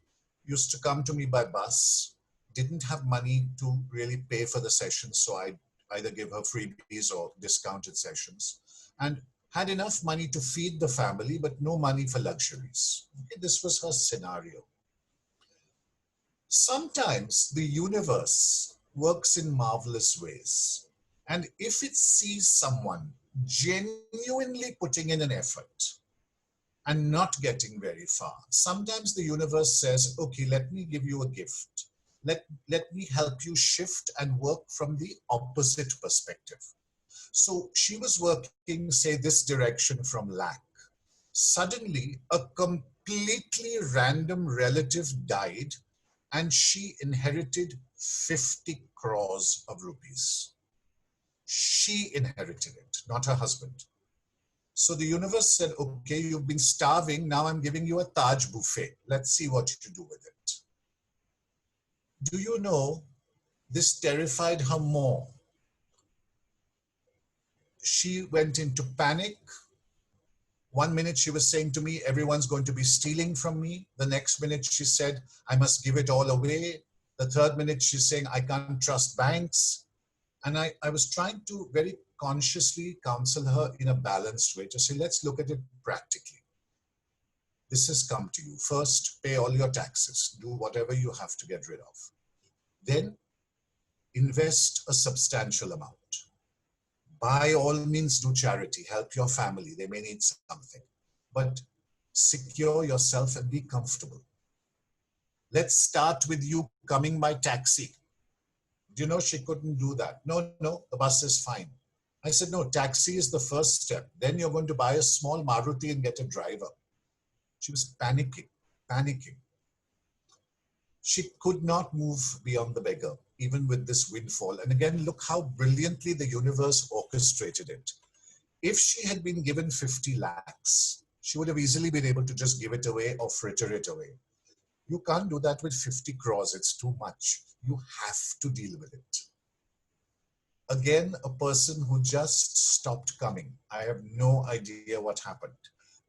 used to come to me by bus, didn't have money to really pay for the sessions, so I'd either give her freebies or discounted sessions, and had enough money to feed the family, but no money for luxuries. Okay, this was her scenario. Sometimes the universe works in marvelous ways. And if it sees someone genuinely putting in an effort and not getting very far, sometimes the universe says, okay, let me give you a gift. Let me help you shift and work from the opposite perspective. So she was working, say, this direction from lack. Suddenly, a completely random relative died and she inherited 50 crores of rupees. She inherited it, not her husband. So the universe said, okay, you've been starving. Now I'm giving you a Taj buffet. Let's see what you do with it. Do you know, this terrified her more. She went into panic. 1 minute she was saying to me, everyone's going to be stealing from me. The next minute she said, I must give it all away. The third minute she's saying, I can't trust banks. And I was trying to very consciously counsel her in a balanced way to say, let's look at it practically. This has come to you. First, pay all your taxes. Do whatever you have to get rid of. Then invest a substantial amount. By all means, do charity, help your family. They may need something, but secure yourself and be comfortable. Let's start with you coming by taxi. Do you know she couldn't do that? No, the bus is fine. I said, no, taxi is the first step. Then you're going to buy a small Maruti and get a driver. She was panicking. She could not move beyond the beggar, even with this windfall. And again, look how brilliantly the universe orchestrated it. If she had been given 50 lakhs, she would have easily been able to just give it away or fritter it away. You can't do that with 50 crores. It's too much. You have to deal with it. Again, a person who just stopped coming. I have no idea what happened.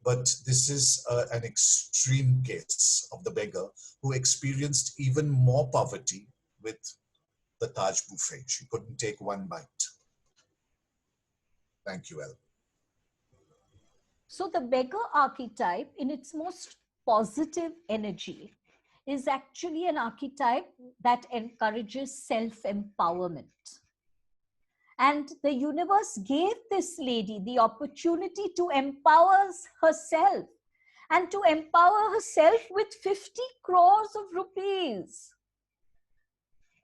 But this is an extreme case of the beggar who experienced even more poverty with the Taj buffet. She couldn't take one bite. Thank you, Elle. So the beggar archetype, in its most positive energy, is actually an archetype that encourages self-empowerment. And the universe gave this lady the opportunity to empower herself, and to empower herself with 50 crores of rupees.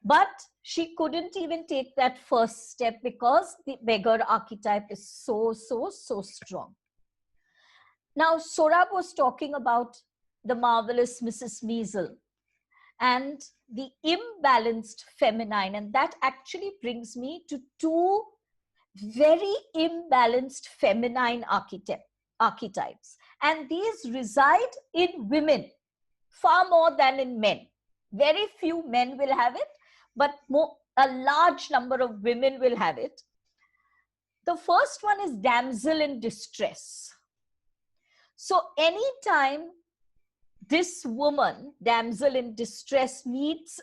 But she couldn't even take that first step because the beggar archetype is so strong. Now, Sohrab was talking about the marvelous Mrs. Measle and the imbalanced feminine. And that actually brings me to two very imbalanced feminine archetypes. And these reside in women far more than in men. Very few men will have it, but a large number of women will have it. The first one is damsel in distress. So anytime this woman, damsel in distress, meets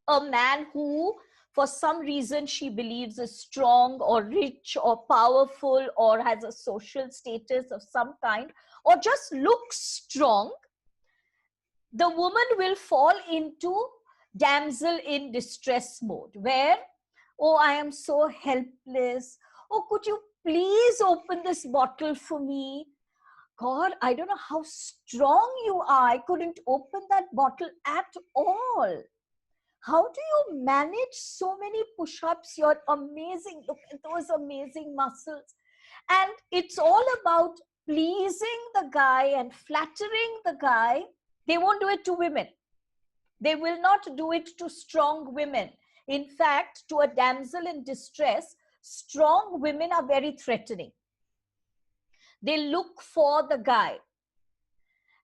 a man who, for some reason, she believes is strong or rich or powerful or has a social status of some kind, or just looks strong, the woman will fall into damsel in distress mode, where, oh, I am so helpless. Oh, could you please open this bottle for me? God, I don't know how strong you are. I couldn't open that bottle at all. How do you manage so many push-ups? You're amazing. Look at those amazing muscles. And it's all about pleasing the guy and flattering the guy. They won't do it to women. They will not do it to strong women. In fact, to a damsel in distress, strong women are very threatening. They look for the guy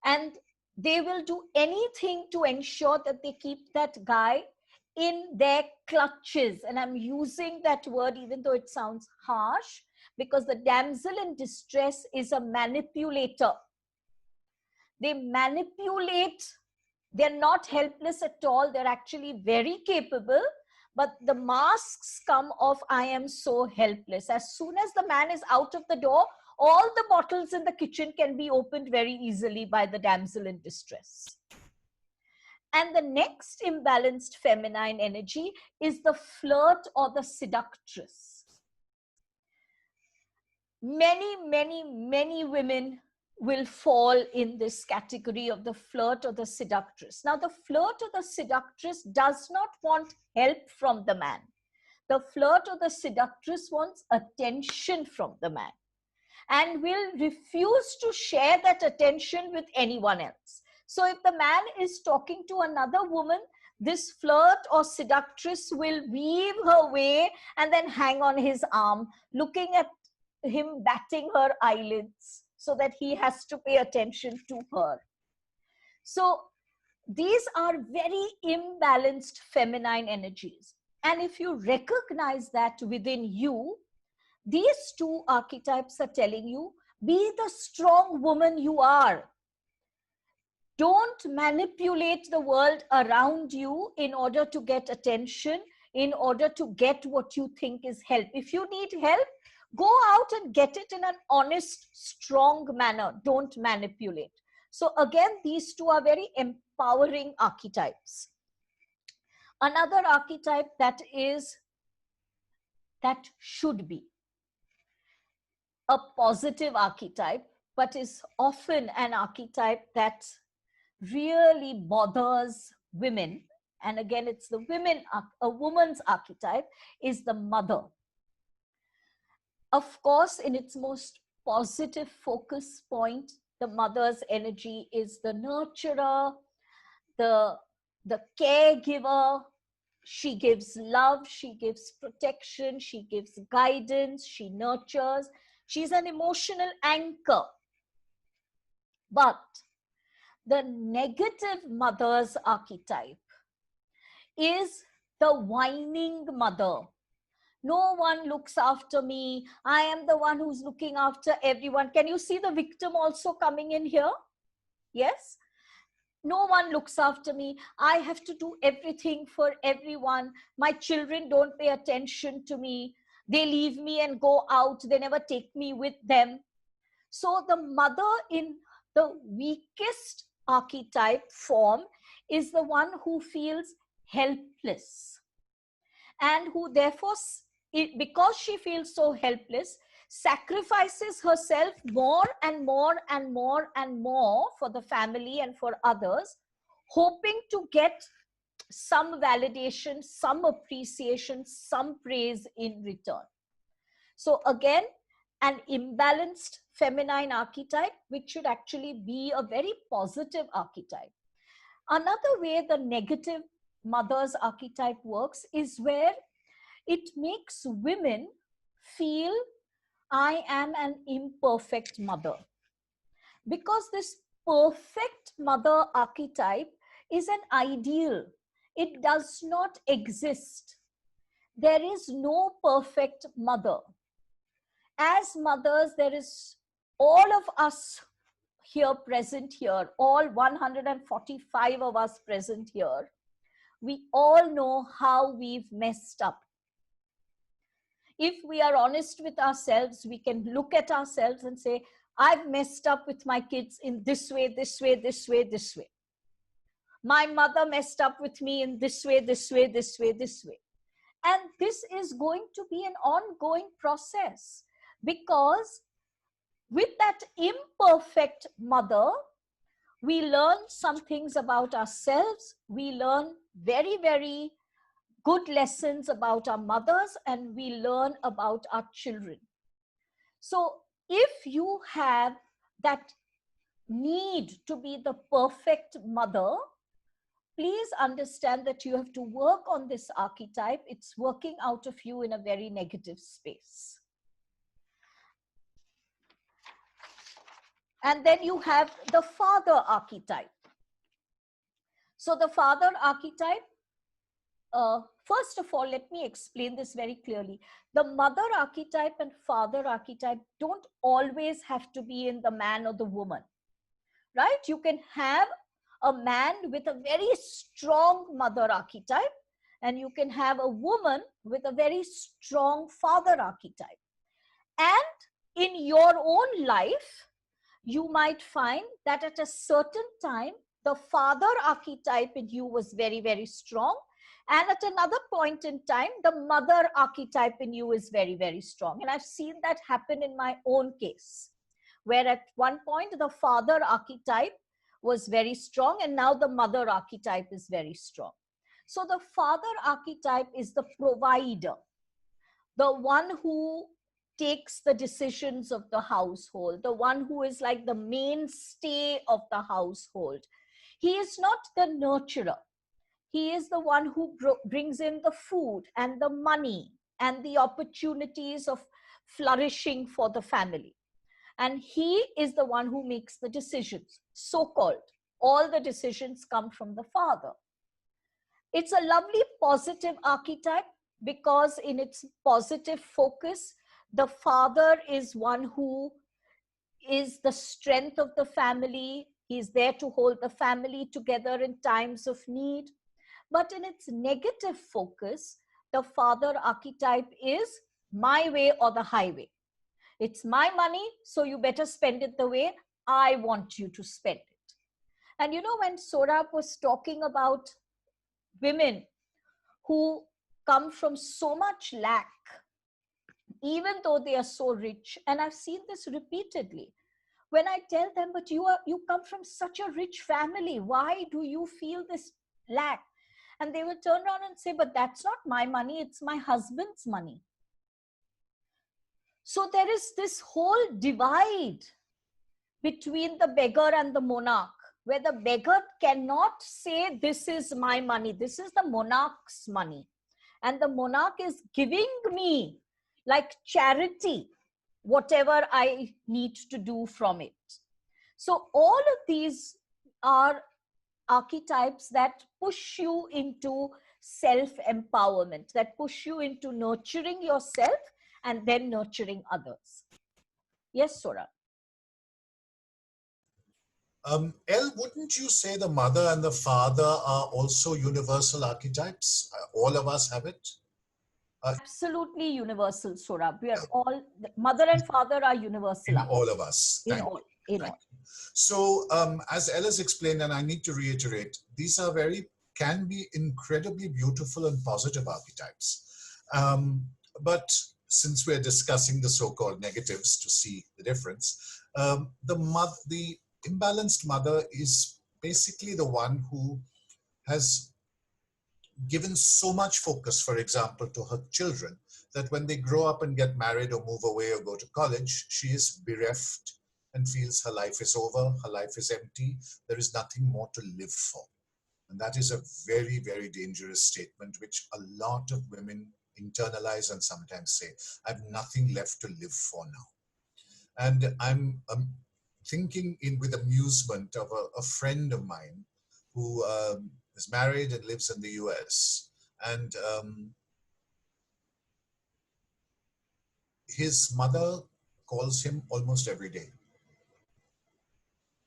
and they will do anything to ensure that they keep that guy in their clutches. And I'm using that word even though it sounds harsh, because the damsel in distress is a manipulator. They manipulate. They're not helpless at all. They're actually very capable. But the masks come of, I am so helpless. As soon as the man is out of the door, all the bottles in the kitchen can be opened very easily by the damsel in distress. And the next imbalanced feminine energy is the flirt or the seductress. Many women will fall in this category of the flirt or the seductress. Now, the flirt or the seductress does not want help from the man. The flirt or the seductress wants attention from the man and will refuse to share that attention with anyone else. So if the man is talking to another woman, this flirt or seductress will weave her way and then hang on his arm, looking at him, batting her eyelids so that he has to pay attention to her. So these are very imbalanced feminine energies. And if you recognize that within you, these two archetypes are telling you, be the strong woman you are. Don't manipulate the world around you in order to get attention, in order to get what you think is help. If you need help, go out and get it in an honest, strong manner. Don't manipulate. So again, these two are very empowering archetypes. Another archetype that should be a positive archetype, but is often an archetype that really bothers women. And again, it's the a woman's archetype is the mother. Of course, in its most positive focus point, the mother's energy is the nurturer, the caregiver. She gives love, she gives protection, she gives guidance, she nurtures. She's an emotional anchor. But the negative mother's archetype is the whining mother. No one looks after me. I am the one who's looking after everyone. Can you see the victim also coming in here? Yes? No one looks after me. I have to do everything for everyone. My children don't pay attention to me. They leave me and go out. They never take me with them. So the mother in the weakest archetype form is the one who feels helpless and who therefore, because she feels so helpless, sacrifices herself more and more and more and more for the family and for others, hoping to get some validation, some appreciation, some praise in return. So again, an imbalanced feminine archetype, which should actually be a very positive archetype. Another way the negative mother's archetype works is where it makes women feel, I am an imperfect mother. Because this perfect mother archetype is an ideal. It does not exist. There is no perfect mother. As mothers, there is all of us here present here, all 145 of us present here, we all know how we've messed up. If we are honest with ourselves, we can look at ourselves and say, I've messed up with my kids in this way, this way, this way, this way. My mother messed up with me in this way, this way, this way, this way. And this is going to be an ongoing process, because with that imperfect mother, we learn some things about ourselves. We learn very, very good lessons about our mothers, and we learn about our children. So if you have that need to be the perfect mother, please understand that you have to work on this archetype. It's working out of you in a very negative space. And then you have the father archetype. So the father archetype, first of all, let me explain this very clearly. The mother archetype and father archetype don't always have to be in the man or the woman, right? You can have a man with a very strong mother archetype, and you can have a woman with a very strong father archetype. And in your own life, you might find that at a certain time, the father archetype in you was very, very strong. And at another point in time, the mother archetype in you is very, very strong. And I've seen that happen in my own case, where at one point, the father archetype was very strong, and now the mother archetype is very strong. So the father archetype is the provider, the one who takes the decisions of the household, the one who is like the mainstay of the household. He is not the nurturer. He is the one who brings in the food and the money and the opportunities of flourishing for the family. And he is the one who makes the decisions, so-called. All the decisions come from the father. It's a lovely positive archetype, because in its positive focus, the father is one who is the strength of the family. He's there to hold the family together in times of need. But in its negative focus, the father archetype is my way or the highway. It's my money, so you better spend it the way I want you to spend it. And you know, when Sohrab was talking about women who come from so much lack, even though they are so rich, and I've seen this repeatedly, when I tell them, but you come from such a rich family, why do you feel this lack? And they will turn around and say, but that's not my money, it's my husband's money. So there is this whole divide between the beggar and the monarch, where the beggar cannot say, this is my money, this is the monarch's money. And the monarch is giving me, like charity, whatever I need to do from it. So all of these are archetypes that push you into self-empowerment, that push you into nurturing yourself and then nurturing others. Yes, Sohrab. Elle, wouldn't you say the mother and the father are also universal archetypes? All of us have it? Absolutely universal, Sohrab. We are all, mother and father are universal. In all of us. In all. So as Elle has explained, and I need to reiterate, these are can be incredibly beautiful and positive archetypes. But since we're discussing the so-called negatives to see the difference, the imbalanced mother is basically the one who has given so much focus, for example, to her children, that when they grow up and get married or move away or go to college, she is bereft and feels her life is over, her life is empty, there is nothing more to live for. And that is a very, very dangerous statement, which a lot of women internalize and sometimes say, I have nothing left to live for now. And I'm thinking with amusement of a friend of mine who is married and lives in the US. And his mother calls him almost every day,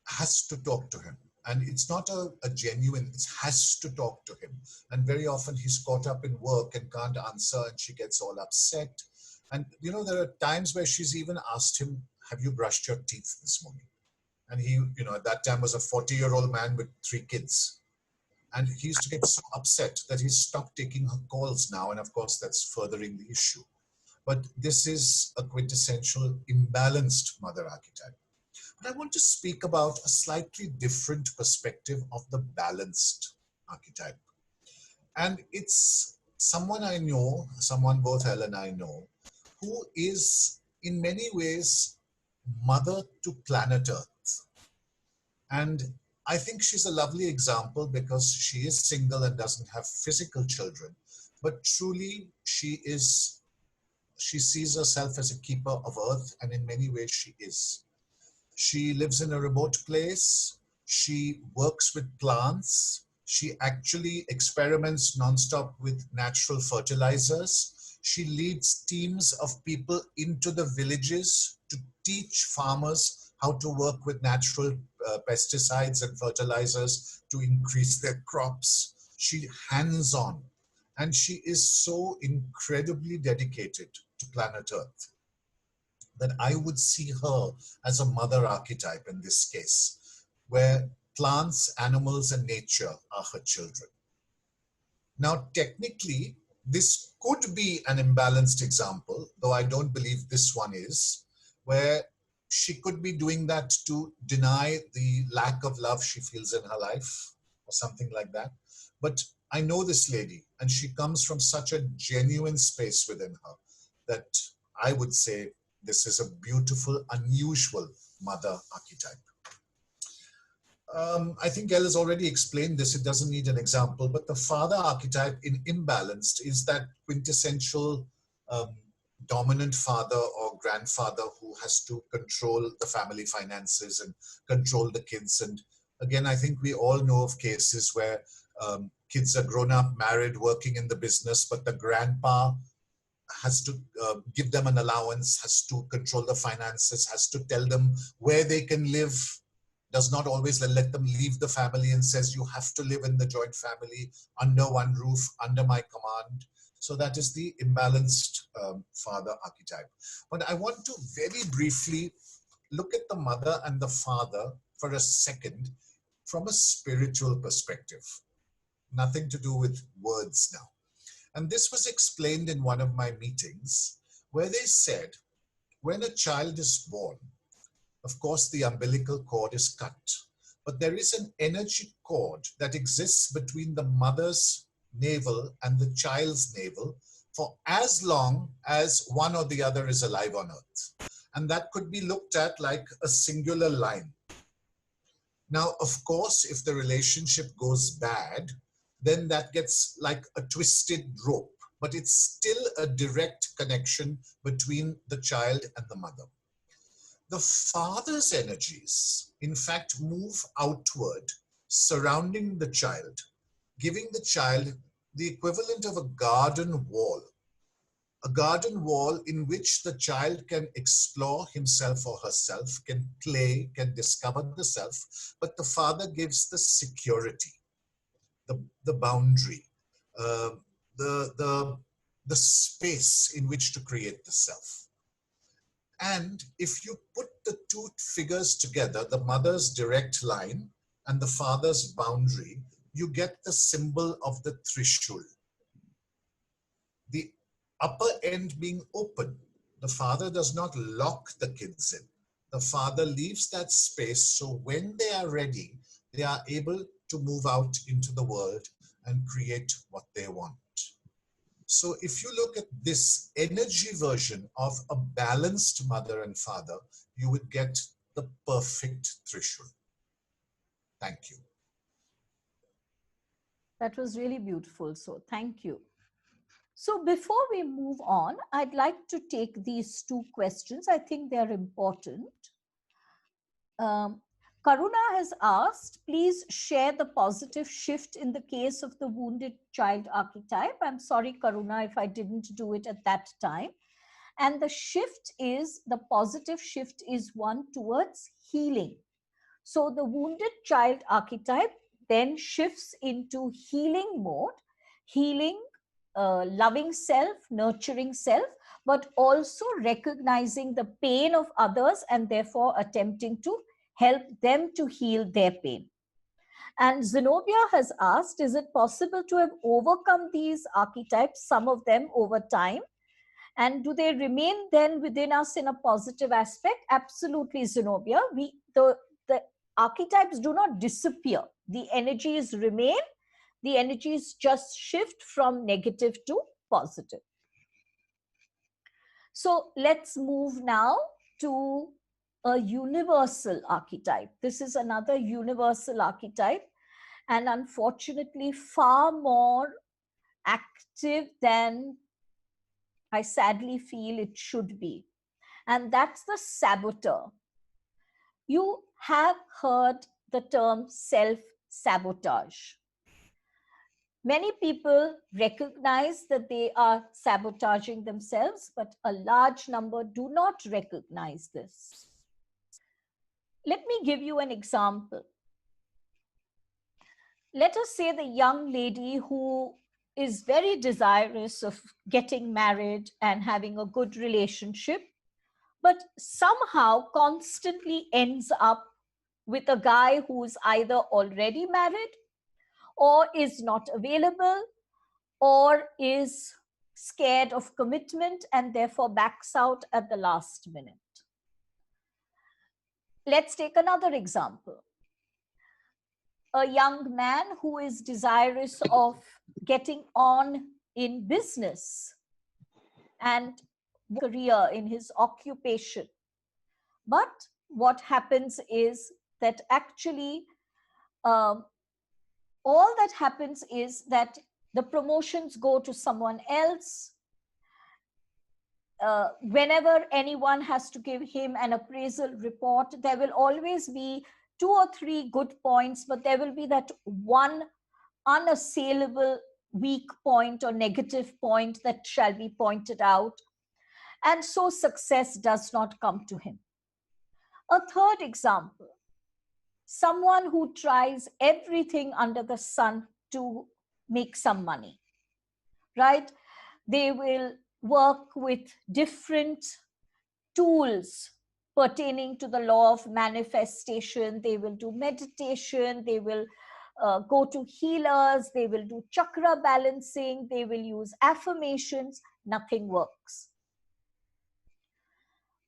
has to talk to him. And it's not a genuine, it has to talk to him. And very often he's caught up in work and can't answer, and she gets all upset. And, you know, there are times where she's even asked him, have you brushed your teeth this morning? And he, you know, at that time was a 40-year-old man with 3 kids. And he used to get so upset that he stopped taking her calls now. And of course, that's furthering the issue. But this is a quintessential imbalanced mother archetype. But I want to speak about a slightly different perspective of the balanced archetype. And it's someone I know, someone both Ella and I know, who is in many ways mother to planet Earth. And I think she's a lovely example because she is single and doesn't have physical children, but truly she sees herself as a keeper of Earth, and in many ways she is. She lives in a remote place. She works with plants. She actually experiments nonstop with natural fertilizers. She leads teams of people into the villages to teach farmers how to work with natural pesticides and fertilizers to increase their crops. She hands-on, and she is so incredibly dedicated to planet Earth that I would see her as a mother archetype in this case, where plants, animals, and nature are her children. Now, technically, this could be an imbalanced example, though I don't believe this one is, where she could be doing that to deny the lack of love she feels in her life or something like that. But I know this lady, and she comes from such a genuine space within her that I would say this is a beautiful, unusual mother archetype. I think Elle has already explained this. It doesn't need an example, but the father archetype in imbalanced is that quintessential dominant father or grandfather who has to control the family finances and control the kids. And again, I think we all know of cases where kids are grown up, married, working in the business, but the grandpa has to give them an allowance, has to control the finances, has to tell them where they can live, does not always let them leave the family, and says you have to live in the joint family under one roof, under my command. So that is the imbalanced father archetype. But I want to very briefly look at the mother and the father for a second from a spiritual perspective. Nothing to do with words now. And this was explained in one of my meetings where they said, when a child is born, of course, the umbilical cord is cut, but there is an energy cord that exists between the mother's navel and the child's navel for as long as one or the other is alive on earth. And that could be looked at like a singular line. Now, of course, if the relationship goes bad, then that gets like a twisted rope, but it's still a direct connection between the child and the mother. The father's energies, in fact, move outward, surrounding the child, giving the child the equivalent of a garden wall in which the child can explore himself or herself, can play, can discover the self, but the father gives the security, the boundary, the space in which to create the self. And if you put the two figures together, the mother's direct line and the father's boundary, you get the symbol of the Trishul. The upper end being open. The father does not lock the kids in. The father leaves that space so when they are ready, they are able to move out into the world and create what they want. So if you look at this energy version of a balanced mother and father, you would get the perfect Trishul. Thank you. That was really beautiful. So thank you. So before we move on, I'd like to take these two questions. I think they're important. Karuna has asked, please share the positive shift in the case of the wounded child archetype. I'm sorry, Karuna, if I didn't do it at that time. And the shift is, the positive shift is one towards healing. So the wounded child archetype then shifts into healing mode, healing, loving self, nurturing self, but also recognizing the pain of others and therefore attempting to help them to heal their pain. And Zenobia has asked, is it possible to have overcome these archetypes, some of them over time? And do they remain then within us in a positive aspect? Absolutely, Zenobia. The archetypes do not disappear. The energies remain. The energies just shift from negative to positive. So let's move now to a universal archetype. This is another universal archetype, and unfortunately far more active than I sadly feel it should be. And that's the saboteur. You have heard the term self-sabotage. Many people recognize that they are sabotaging themselves, but a large number do not recognize this. Let me give you an example. Let us say the young lady who is very desirous of getting married and having a good relationship, but somehow constantly ends up with a guy who's either already married or is not available or is scared of commitment and therefore backs out at the last minute. Let's take another example. A young man who is desirous of getting on in business and career in his occupation. But what happens is that actually all that happens is that the promotions go to someone else. Whenever anyone has to give him an appraisal report, there will always be 2 or 3 good points, but there will be that one unassailable weak point or negative point that shall be pointed out. And so success does not come to him. A third example, someone who tries everything under the sun to make some money, right? They will work with different tools pertaining to the law of manifestation. They will do meditation. They will go to healers. They will do chakra balancing. They will use affirmations. Nothing works.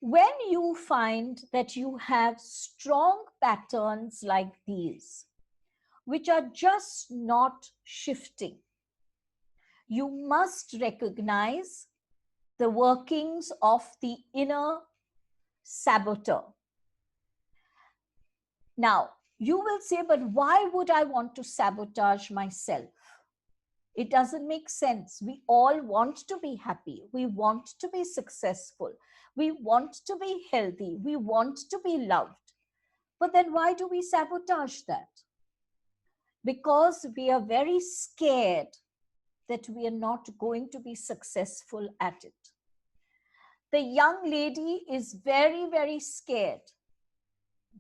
When you find that you have strong patterns like these, which are just not shifting, you must recognize the workings of the inner saboteur. Now, you will say, but why would I want to sabotage myself? It doesn't make sense. We all want to be happy. We want to be successful. We want to be healthy. We want to be loved. But then why do we sabotage that? Because we are very scared that we are not going to be successful at it. The young lady is very, very scared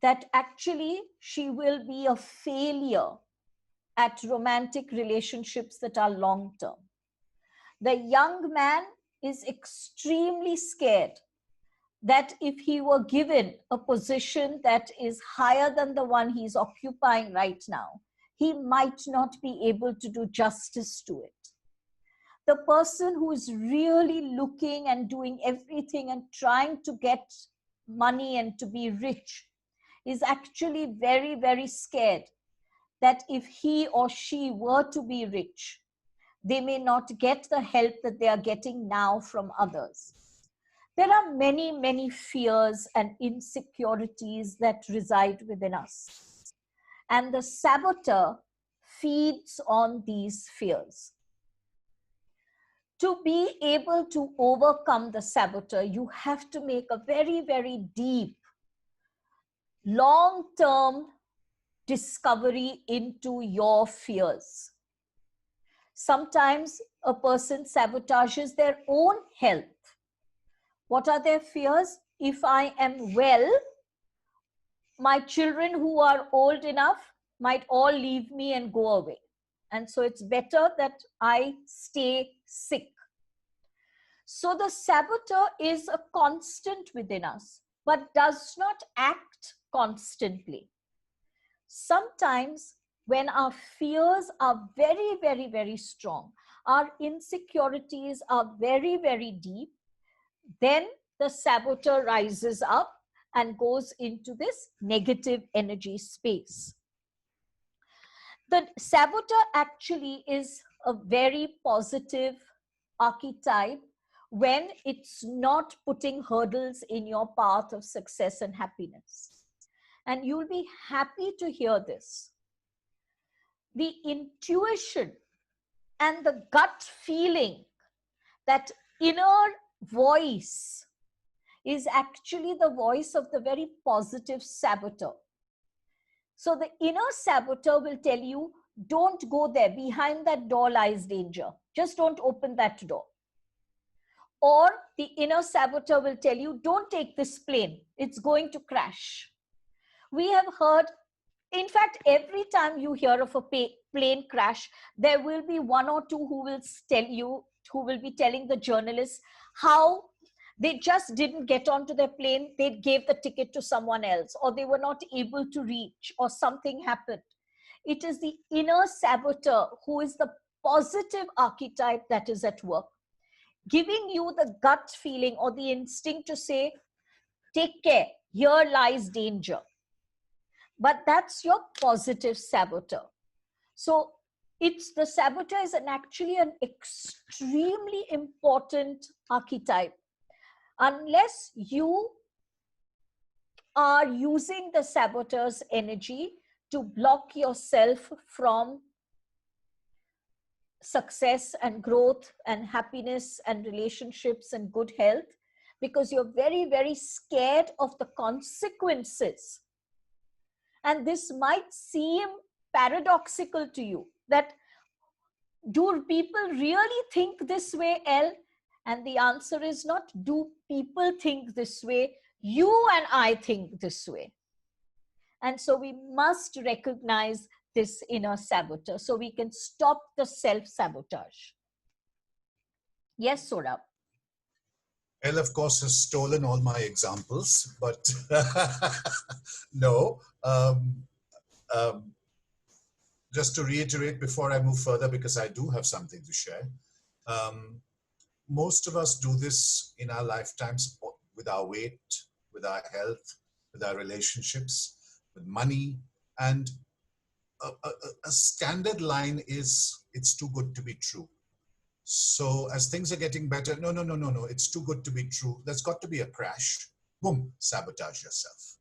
that actually she will be a failure at romantic relationships that are long-term. The young man is extremely scared that if he were given a position that is higher than the one he's occupying right now, he might not be able to do justice to it. The person who is really looking and doing everything and trying to get money and to be rich is actually very, very scared that if he or she were to be rich, they may not get the help that they are getting now from others. There are many, many fears and insecurities that reside within us. And the saboteur feeds on these fears. To be able to overcome the saboteur, you have to make a very, very deep, long-term discovery into your fears. Sometimes a person sabotages their own health. What are their fears? If I am well, my children who are old enough might all leave me and go away. And so it's better that I stay sick. So the saboteur is a constant within us, but does not act constantly. Sometimes when our fears are very, very, very strong, our insecurities are very, very deep, then the saboteur rises up and goes into this negative energy space. The saboteur actually is a very positive archetype when it's not putting hurdles in your path of success and happiness. And you'll be happy to hear this. The intuition and the gut feeling, that inner voice, is actually the voice of the very positive saboteur. So the inner saboteur will tell you, don't go there. Behind that door lies danger. Just don't open that door. Or the inner saboteur will tell you, don't take this plane. It's going to crash. We have heard, in fact, every time you hear of a plane crash, there will be one or two who will tell you, who will be telling the journalists how they just didn't get onto their plane, they gave the ticket to someone else, or they were not able to reach, or something happened. It is the inner saboteur who is the positive archetype that is at work, giving you the gut feeling or the instinct to say, take care, here lies danger. But that's your positive saboteur. So the saboteur is actually an extremely important archetype. Unless you are using the saboteur's energy to block yourself from success and growth and happiness and relationships and good health, because you're very, very scared of the consequences. And this might seem paradoxical to you, that do people really think this way, Elle? And the answer is not, do people think this way? You and I think this way. And so we must recognize this inner saboteur so we can stop the self-sabotage. Yes, Sohrab. Elle, of course, has stolen all my examples, but no. Just to reiterate before I move further, because I do have something to share. Most of us do this in our lifetimes with our weight, with our health, with our relationships, with money. And a standard line is, it's too good to be true. So as things are getting better, no, it's too good to be true. There's got to be a crash. Boom, sabotage yourself.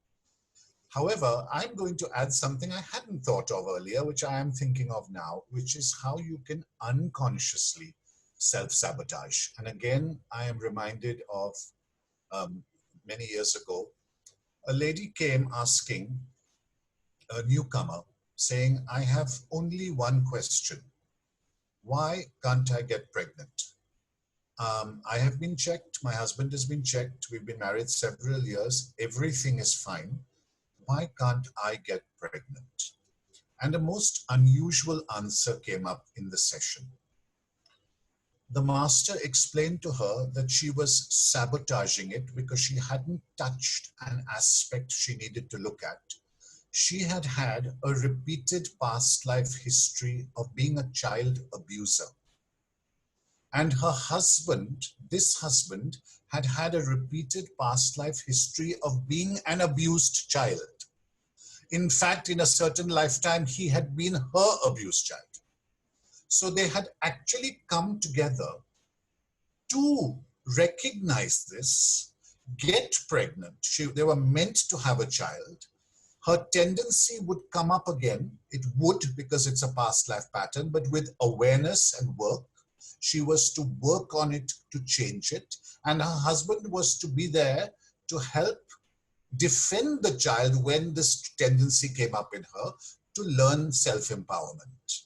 However, I'm going to add something I hadn't thought of earlier, which I am thinking of now, which is how you can unconsciously self-sabotage. And again, I am reminded of many years ago, a lady came asking a newcomer, saying, I have only one question. Why can't I get pregnant? I have been checked. My husband has been checked. We've been married several years. Everything is fine. Why can't I get pregnant? And a most unusual answer came up in the session. The master explained to her that she was sabotaging it because she hadn't touched an aspect she needed to look at. She had had a repeated past life history of being a child abuser. And her husband, this husband, had had a repeated past life history of being an abused child. in fact, in a certain lifetime, he had been her abused child. So they had actually come together to recognize this, get pregnant. They were meant to have a child. Her tendency would come up again. It would, because it's a past life pattern, but with awareness and work, she was to work on it to change it. And her husband was to be there to help defend the child when this tendency came up in her, to learn self-empowerment.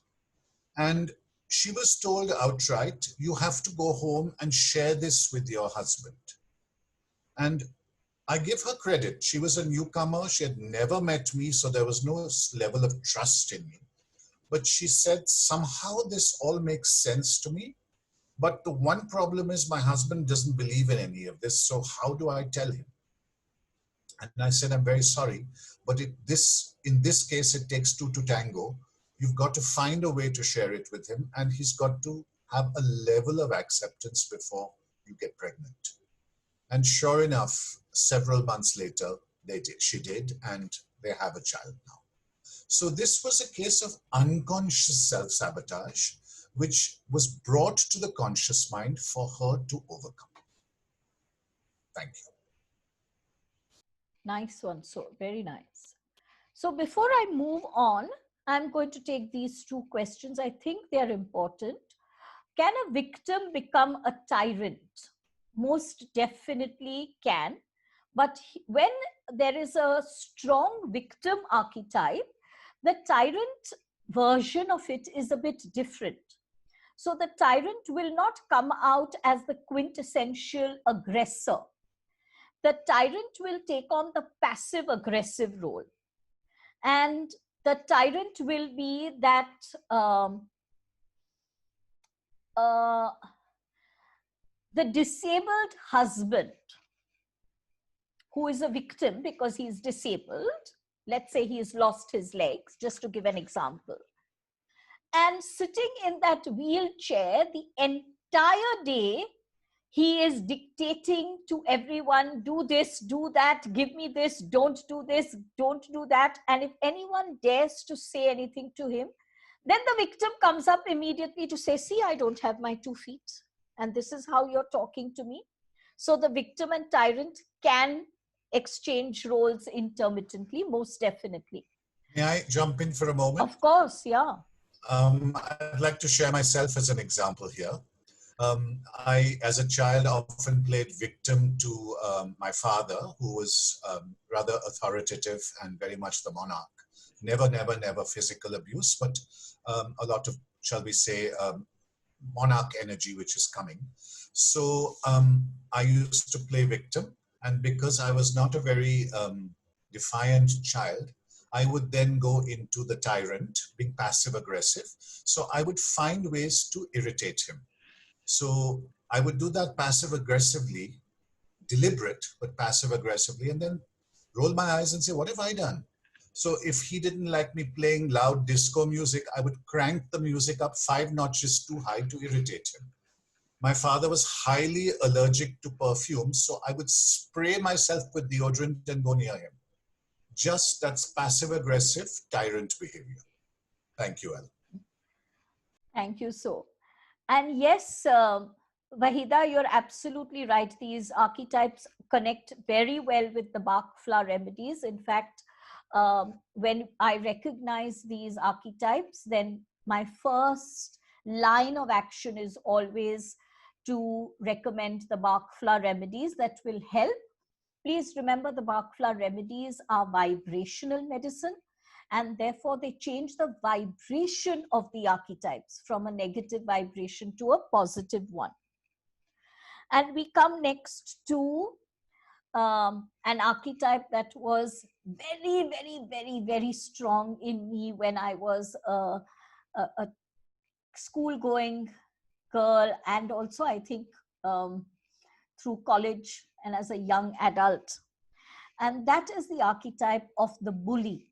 And she was told outright, you have to go home and share this with your husband. And I give her credit. She was a newcomer. She had never met me, so there was no level of trust in me. But she said, somehow this all makes sense to me. But the one problem is my husband doesn't believe in any of this. So how do I tell him? And I said, I'm very sorry, but in this case, it takes two to tango. You've got to find a way to share it with him, and he's got to have a level of acceptance before you get pregnant. And sure enough, several months later, she did, and they have a child now. So this was a case of unconscious self-sabotage, which was brought to the conscious mind for her to overcome. Thank you. Nice one. So very nice. So before I move on, I'm going to take these two questions. I think they are important. Can a victim become a tyrant? Most definitely can. But when there is a strong victim archetype, the tyrant version of it is a bit different. So the tyrant will not come out as the quintessential aggressor. The tyrant will take on the passive aggressive role. And the tyrant will be that the disabled husband who is a victim because he's disabled. Let's say he's lost his legs, just to give an example. And sitting in that wheelchair the entire day, he is dictating to everyone, do this, do that, give me this, don't do this, don't do that. And if anyone dares to say anything to him, then the victim comes up immediately to say, see, I don't have my 2 feet. And this is how you're talking to me. So the victim and tyrant can exchange roles intermittently, most definitely. May I jump in for a moment? Of course, yeah. I'd like to share myself as an example here. I, as a child, often played victim to my father, who was rather authoritative and very much the monarch. Never, never, never physical abuse, but a lot of, shall we say, monarch energy which is coming. So I used to play victim, and because I was not a very defiant child, I would then go into the tyrant, being passive aggressive. So I would find ways to irritate him. So I would do that passive aggressively, deliberate, but passive aggressively, and then roll my eyes and say, what have I done? So if he didn't like me playing loud disco music, I would crank the music up 5 notches too high to irritate him. My father was highly allergic to perfume, so I would spray myself with deodorant and go near him. Just that's passive aggressive tyrant behavior. Thank you, Elle. Thank you so. And yes, Wahida, you're absolutely right. These archetypes connect very well with the Bach flower remedies. In fact, when I recognize these archetypes, then my first line of action is always to recommend the Bach flower remedies that will help. Please remember, the Bach flower remedies are vibrational medicine, and therefore they change the vibration of the archetypes from a negative vibration to a positive one. And we come next to an archetype that was very, very, very, very strong in me when I was a school-going girl, and also I think through college and as a young adult. And that is the archetype of the bully.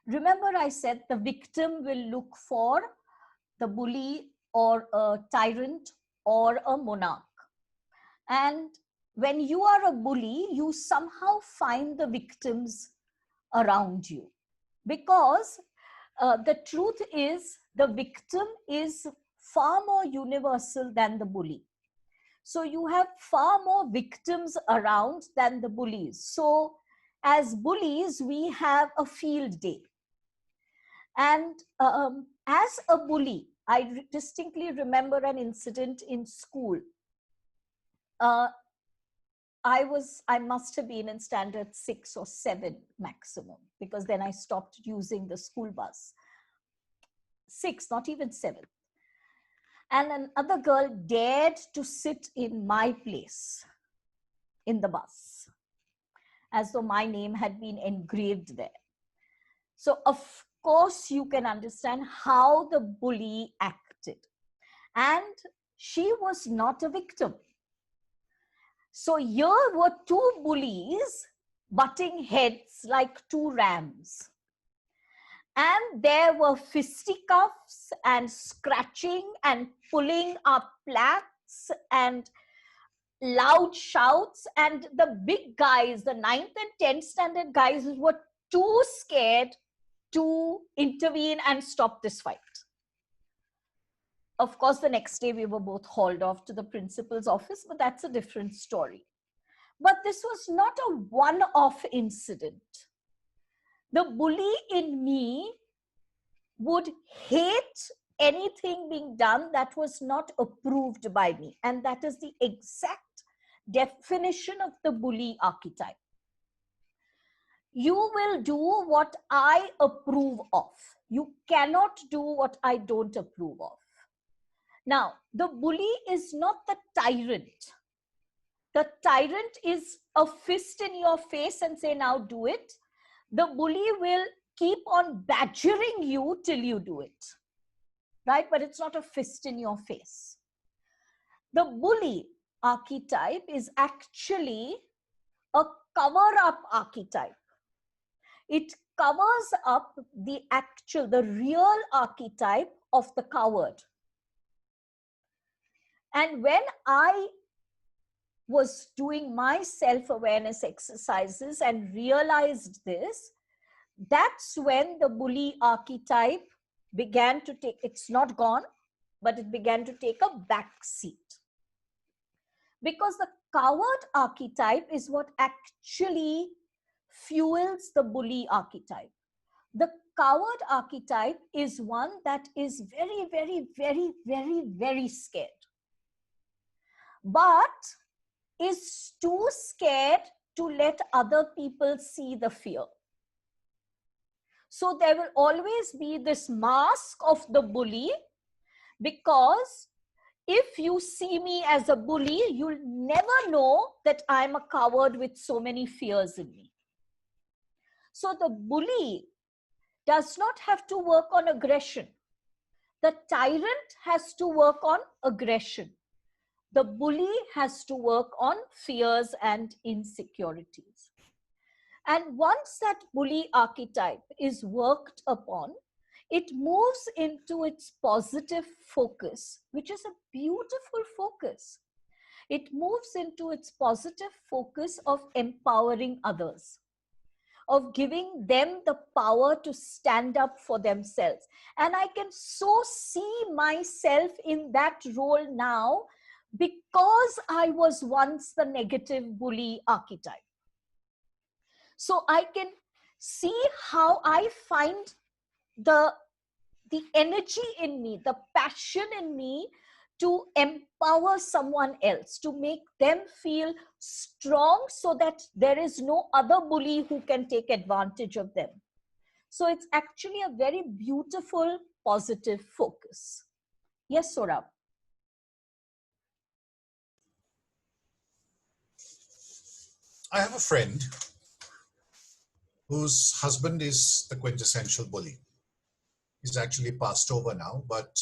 Remember, I said the victim will look for the bully or a tyrant or a monarch. And when you are a bully, you somehow find the victim's around you. Because the truth is, the victim is far more universal than the bully. So you have far more victims around than the bullies. So as bullies, we have a field day. And as a bully, I distinctly remember an incident in school. I must have been in standard 6 or 7 maximum, because then I stopped using the school bus. 6, not even 7. And another girl dared to sit in my place in the bus, as though my name had been engraved there. So of course you can understand how the bully acted. And she was not a victim. So here were 2 bullies butting heads like 2 rams. And there were fisticuffs and scratching and pulling up plaits and loud shouts. And the big guys, the 9th and 10th standard guys, were too scared to intervene and stop this fight. Of course, the next day we were both hauled off to the principal's office, but that's a different story. But this was not a one-off incident. The bully in me would hate anything being done that was not approved by me. And that is the exact definition of the bully archetype. You will do what I approve of. You cannot do what I don't approve of. Now, the bully is not the tyrant. The tyrant is a fist in your face and say, now do it. The bully will keep on badgering you till you do it, right? But it's not a fist in your face. The bully archetype is actually a cover-up archetype. It covers up the real archetype of the coward. And when I was doing my self-awareness exercises and realized this, that's when the bully archetype began to take, it's not gone, but it began to take a back seat. Because the coward archetype is what actually fuels the bully archetype. The coward archetype is one that is very, very, very, very, very scared, but is too scared to let other people see the fear. So there will always be this mask of the bully, because if you see me as a bully, you'll never know that I'm a coward with so many fears in me. So the bully does not have to work on aggression. The tyrant has to work on aggression. The bully has to work on fears and insecurities. And once that bully archetype is worked upon, it moves into its positive focus, which is a beautiful focus. It moves into its positive focus of empowering others, of giving them the power to stand up for themselves. And I can so see myself in that role now, because I was once the negative bully archetype. So I can see how I find the energy in me, the passion in me to empower someone else, to make them feel strong so that there is no other bully who can take advantage of them. So it's actually a very beautiful, positive focus. Yes, Sohrab. I have a friend whose husband is the quintessential bully. He's actually passed over now, but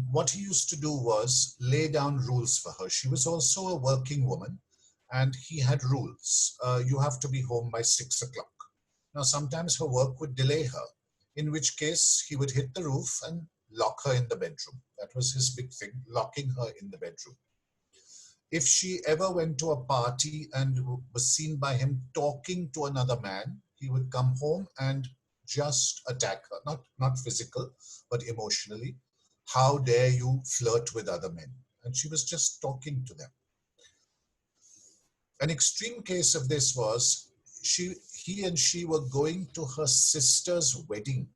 what he used to do was lay down rules for her. She was also a working woman, and he had rules. You have to be home by 6 o'clock. Now, sometimes her work would delay her, in which case he would hit the roof and lock her in the bedroom. That was his big thing, locking her in the bedroom. If she ever went to a party and was seen by him talking to another man, he would come home and just attack her, not physical, but emotionally. How dare you flirt with other men? And she was just talking to them. An extreme case of this was he and she were going to her sister's wedding,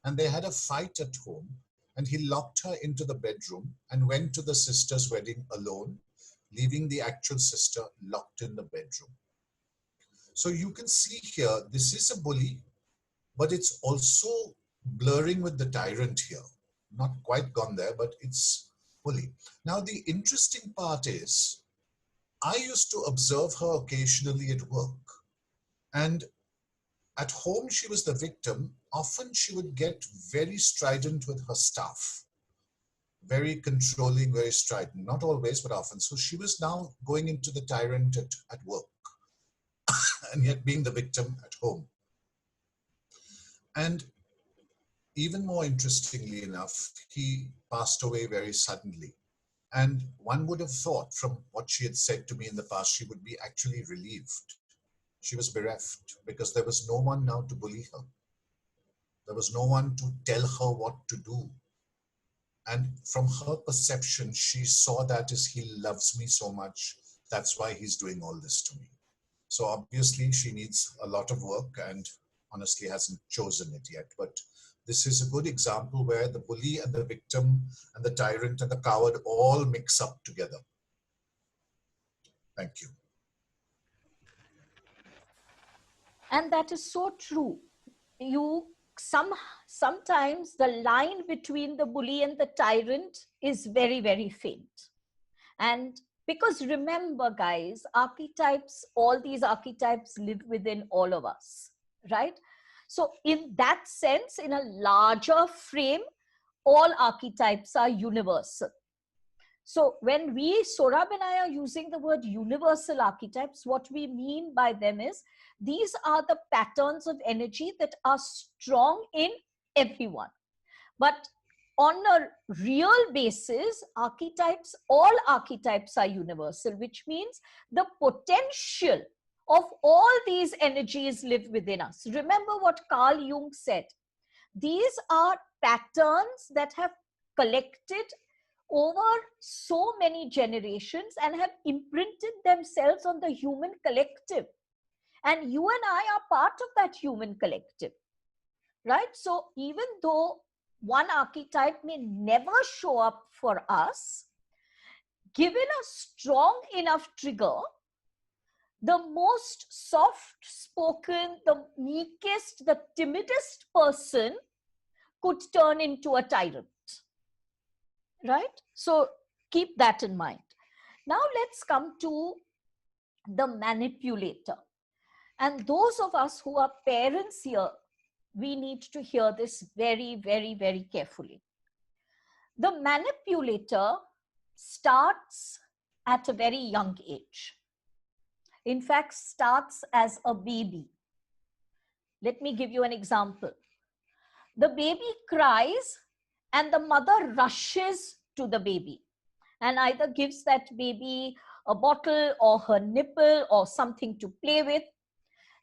and they had a fight at home, and he locked her into the bedroom and went to the sister's wedding alone, leaving the actual sister locked in the bedroom. So you can see here, this is a bully, but it's also blurring with the tyrant here. Not quite gone there, but it's bully. Now, the interesting part is, I used to observe her occasionally at work. And at home, she was the victim. Often she would get very strident with her staff. Very controlling, very strident. Not always, but often. So she was now going into the tyrant at work. And yet being the victim at home. And even more interestingly enough, he passed away very suddenly. And one would have thought from what she had said to me in the past, she would be actually relieved. She was bereft because there was no one now to bully her. There was no one to tell her what to do. And from her perception, she saw that as he loves me so much, that's why he's doing all this to me. So obviously she needs a lot of work and honestly hasn't chosen it yet. But this is a good example where the bully and the victim and the tyrant and the coward all mix up together. Thank you. And that is so true. Sometimes the line between the bully and the tyrant is very, very faint. And because remember, guys, archetypes, all these archetypes live within all of us, right? So in that sense, in a larger frame, all archetypes are universal. So when Sohrab and I are using the word universal archetypes, what we mean by them is these are the patterns of energy that are strong in everyone. But on a real basis, all archetypes are universal, which means the potential of all these energies live within us. Remember what Carl Jung said. These are patterns that have collected over so many generations and have imprinted themselves on the human collective. And you and I are part of that human collective, right? So even though one archetype may never show up for us, given a strong enough trigger, the most soft-spoken, the meekest, the timidest person could turn into a tyrant, right? So keep that in mind. Now let's come to the manipulator. And those of us who are parents here, we need to hear this very, very, very carefully. The manipulator starts at a very young age. In fact, starts as a baby. Let me give you an example. The baby cries and the mother rushes to the baby and either gives that baby a bottle or her nipple or something to play with.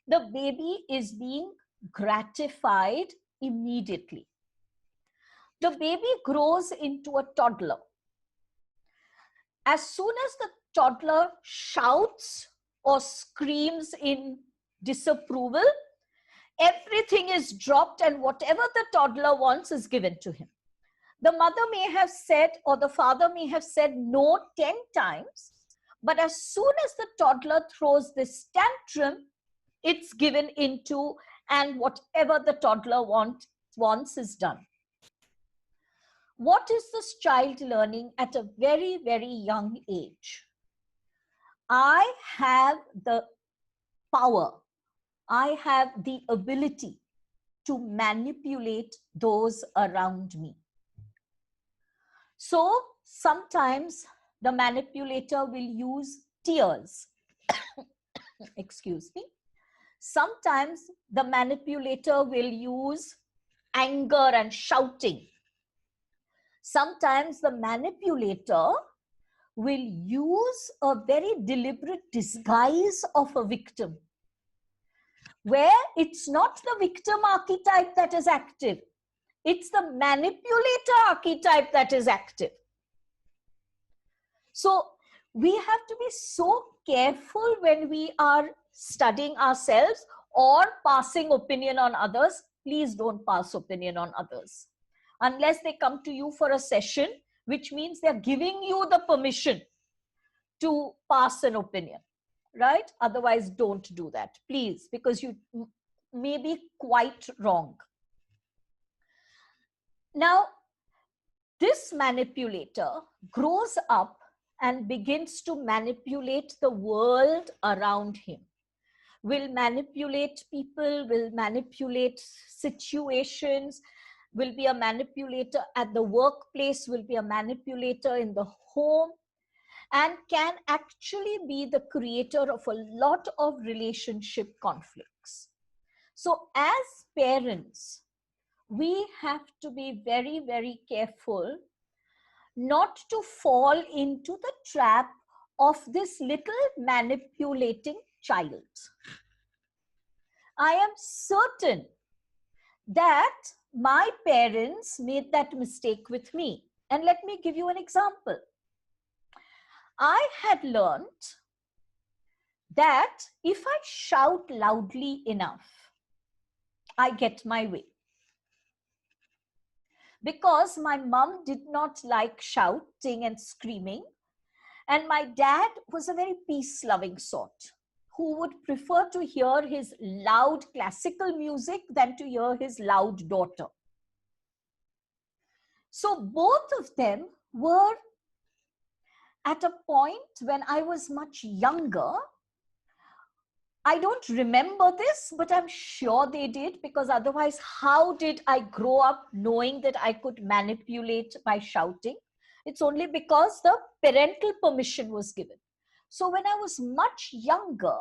The baby is being gratified immediately. The baby grows into a toddler. As soon as the toddler shouts or screams in disapproval, everything is dropped and whatever the toddler wants is given to him. The mother may have said or the father may have said no 10 times, but as soon as the toddler throws this tantrum, it's given into, and whatever the toddler wants is done. What is this child learning at a very, very young age? I have the power, I have the ability to manipulate those around me. So sometimes the manipulator will use tears. Excuse me. Sometimes the manipulator will use anger and shouting. Sometimes the manipulator will use a very deliberate disguise of a victim. where it's not the victim archetype that is active. It's the manipulator archetype that is active. So we have to be so careful when we are studying ourselves or passing opinion on others. Please don't pass opinion on others unless they come to you for a session, which means they're giving you the permission to pass an opinion, right? Otherwise, don't do that, please, because you may be quite wrong. Now, this manipulator grows up and begins to manipulate the world around him. Will manipulate people, will manipulate situations, will be a manipulator at the workplace, will be a manipulator in the home, and can actually be the creator of a lot of relationship conflicts. So as parents, we have to be very, very careful not to fall into the trap of this little manipulating child. I am certain that my parents made that mistake with me. And let me give you an example. I had learned that if I shout loudly enough, I get my way. Because my mom did not like shouting and screaming, and my dad was a very peace-loving sort who would prefer to hear his loud classical music than to hear his loud daughter. So both of them were at a point when I was much younger. I don't remember this, but I'm sure they did, because otherwise, how did I grow up knowing that I could manipulate by shouting? It's only because the parental permission was given. So when I was much younger,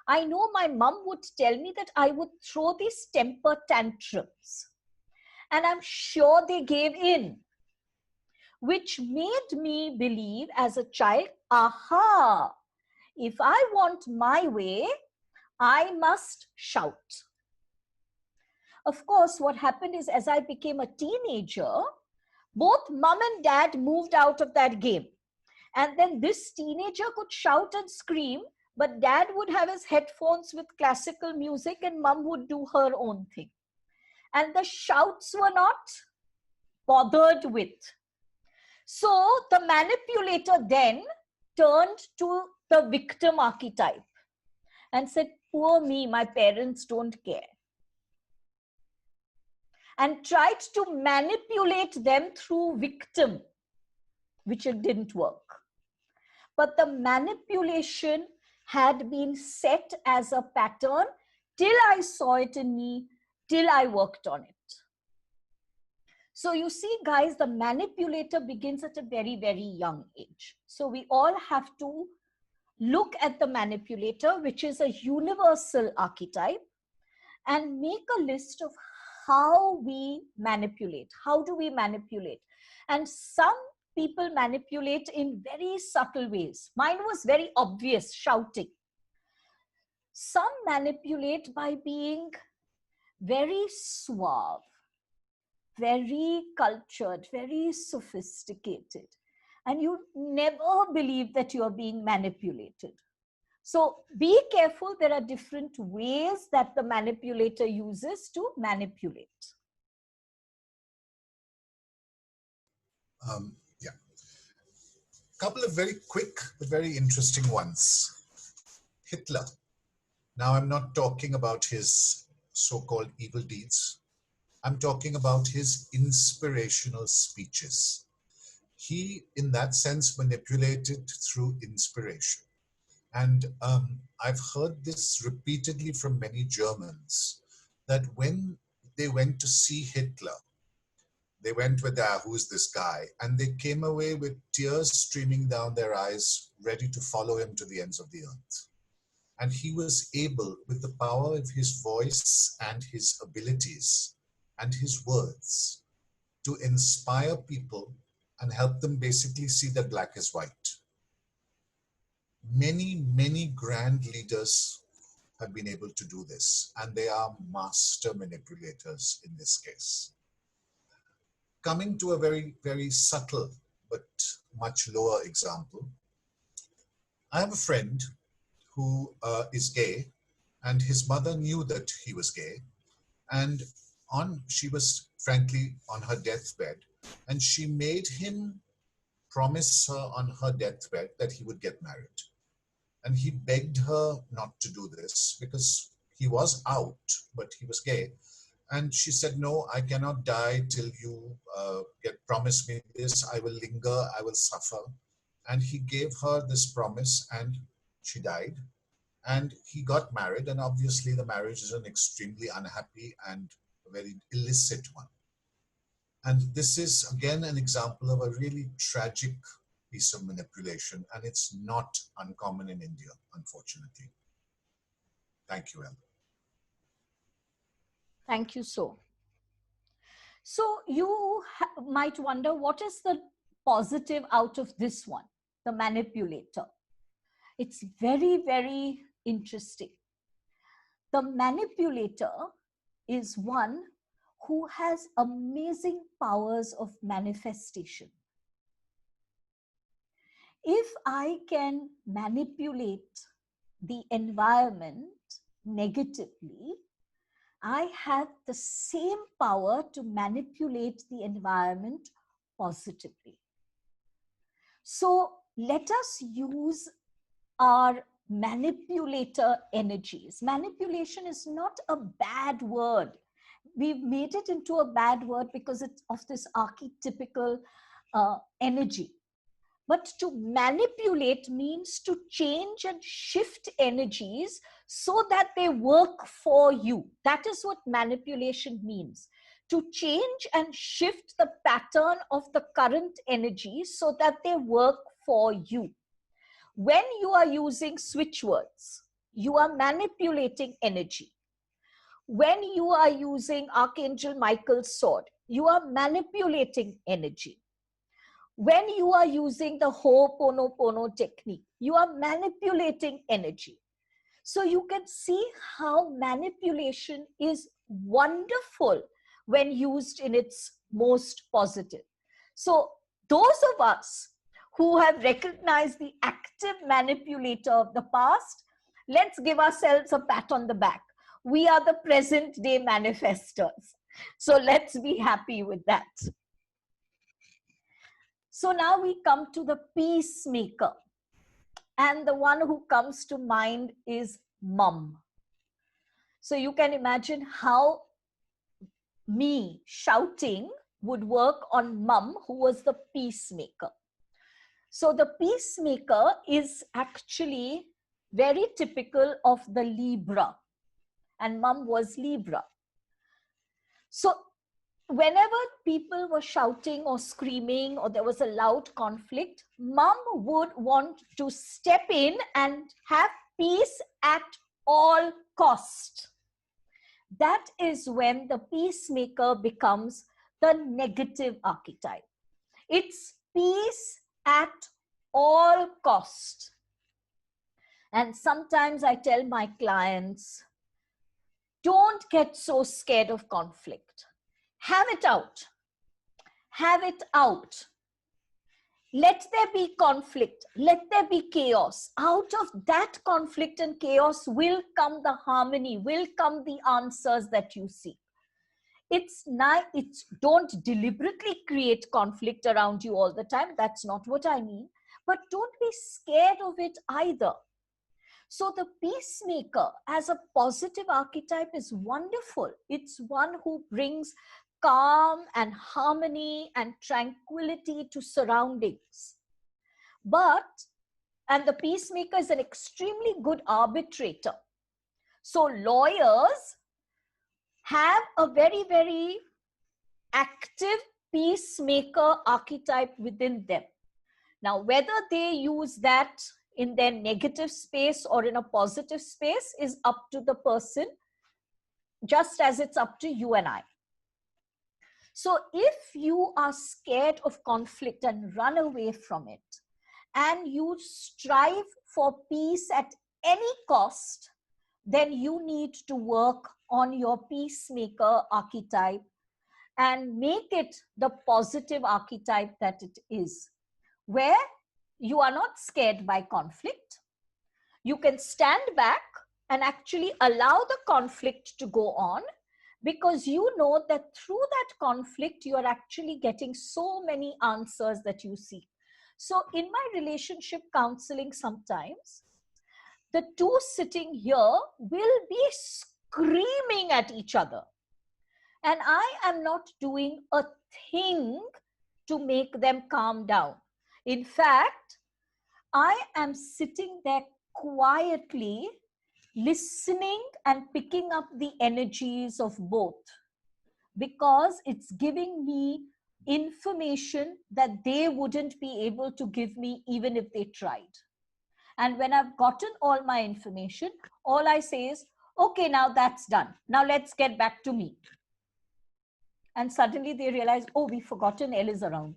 I know my mom would tell me that I would throw these temper tantrums. And I'm sure they gave in, which made me believe as a child, aha, if I want my way, I must shout. Of course, what happened is as I became a teenager, both mom and dad moved out of that game. And then this teenager could shout and scream, but dad would have his headphones with classical music and mom would do her own thing. And the shouts were not bothered with. So the manipulator then turned to the victim archetype and said, poor me, my parents don't care. And tried to manipulate them through victim, which it didn't work. But the manipulation had been set as a pattern till I saw it in me, till I worked on it. So you see, guys, the manipulator begins at a very, very young age. So we all have to look at the manipulator, which is a universal archetype, and make a list of how we manipulate. How do we manipulate? And some people manipulate in very subtle ways. Mine was very obvious, shouting. Some manipulate by being very suave, very cultured, very sophisticated. And you never believe that you're being manipulated. So be careful. There are different ways that the manipulator uses to manipulate. Yeah. Couple of very quick but very interesting ones. Hitler. Now, I'm not talking about his so-called evil deeds. I'm talking about his inspirational speeches. He, in that sense, manipulated through inspiration. And I've heard this repeatedly from many Germans, that when they went to see Hitler, they went with, who's this guy? And they came away with tears streaming down their eyes, ready to follow him to the ends of the earth. And he was able, with the power of his voice and his abilities and his words, to inspire people and help them basically see that black is white. Many, many grand leaders have been able to do this, and they are master manipulators in this case. Coming to a very, very subtle but much lower example, I have a friend who is gay, and his mother knew that he was gay, and she was frankly on her deathbed, and she made him promise her on her deathbed that he would get married. And he begged her not to do this because he was out, but he was gay. And she said, no, I cannot die till you promise me this. I will linger, I will suffer. And he gave her this promise, and she died. And he got married, and obviously the marriage is an extremely unhappy and a very illicit one. And this is, again, an example of a really tragic piece of manipulation, and it's not uncommon in India, unfortunately. Thank you, Ella. Thank you, so. So you might wonder, what is the positive out of this one, the manipulator? It's very, very interesting. The manipulator is one who has amazing powers of manifestation. If I can manipulate the environment negatively, I have the same power to manipulate the environment positively. So let us use our manipulator energies. Manipulation is not a bad word. We've made it into a bad word because it's of this archetypical energy. But to manipulate means to change and shift energies so that they work for you. That is what manipulation means. To change and shift the pattern of the current energies so that they work for you. When you are using switch words, you are manipulating energy. When you are using Archangel Michael's sword, you are manipulating energy. When you are using the Ho'oponopono technique, you are manipulating energy. So you can see how manipulation is wonderful when used in its most positive. So those of us who have recognized the active manipulator of the past, let's give ourselves a pat on the back. We are the present day manifestors. So let's be happy with that. So now we come to the peacemaker. And the one who comes to mind is mum. So you can imagine how me shouting would work on mum, who was the peacemaker. So the peacemaker is actually very typical of the Libra. And mum was Libra. So whenever people were shouting or screaming or there was a loud conflict, mum would want to step in and have peace at all cost. That is when the peacemaker becomes the negative archetype. It's peace at all cost. And sometimes I tell my clients, don't get so scared of conflict. Have it out. Have it out. Let there be conflict. Let there be chaos. Out of that conflict and chaos will come the harmony, will come the answers that you seek. It's don't deliberately create conflict around you all the time. That's not what I mean. But don't be scared of it either. So the peacemaker as a positive archetype is wonderful. It's one who brings calm and harmony and tranquility to surroundings. And the peacemaker is an extremely good arbitrator. So lawyers have a very, very active peacemaker archetype within them. Now, whether they use that in their negative space or in a positive space is up to the person, just as it's up to you and I. So if you are scared of conflict and run away from it, and you strive for peace at any cost, then you need to work on your Peacemaker archetype and make it the positive archetype that it is, where you are not scared by conflict. You can stand back and actually allow the conflict to go on, because you know that through that conflict, you are actually getting so many answers that you seek. So in my relationship counseling, sometimes the two sitting here will be screaming at each other. And I am not doing a thing to make them calm down. In fact, I am sitting there quietly listening and picking up the energies of both, because it's giving me information that they wouldn't be able to give me even if they tried. And when I've gotten all my information, all I say is, okay, now that's done. Now let's get back to me. And suddenly they realize, oh, we've forgotten Elle is around.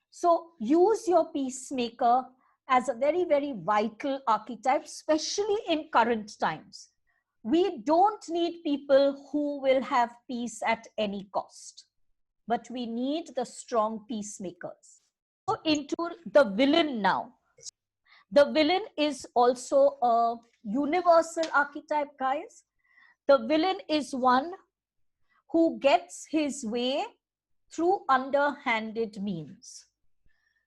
So use your Peacemaker as a very, very vital archetype, especially in current times. We don't need people who will have peace at any cost, but we need the strong peacemakers. So into the villain now. The villain is also a universal archetype, guys. The villain is one who gets his way through underhanded means.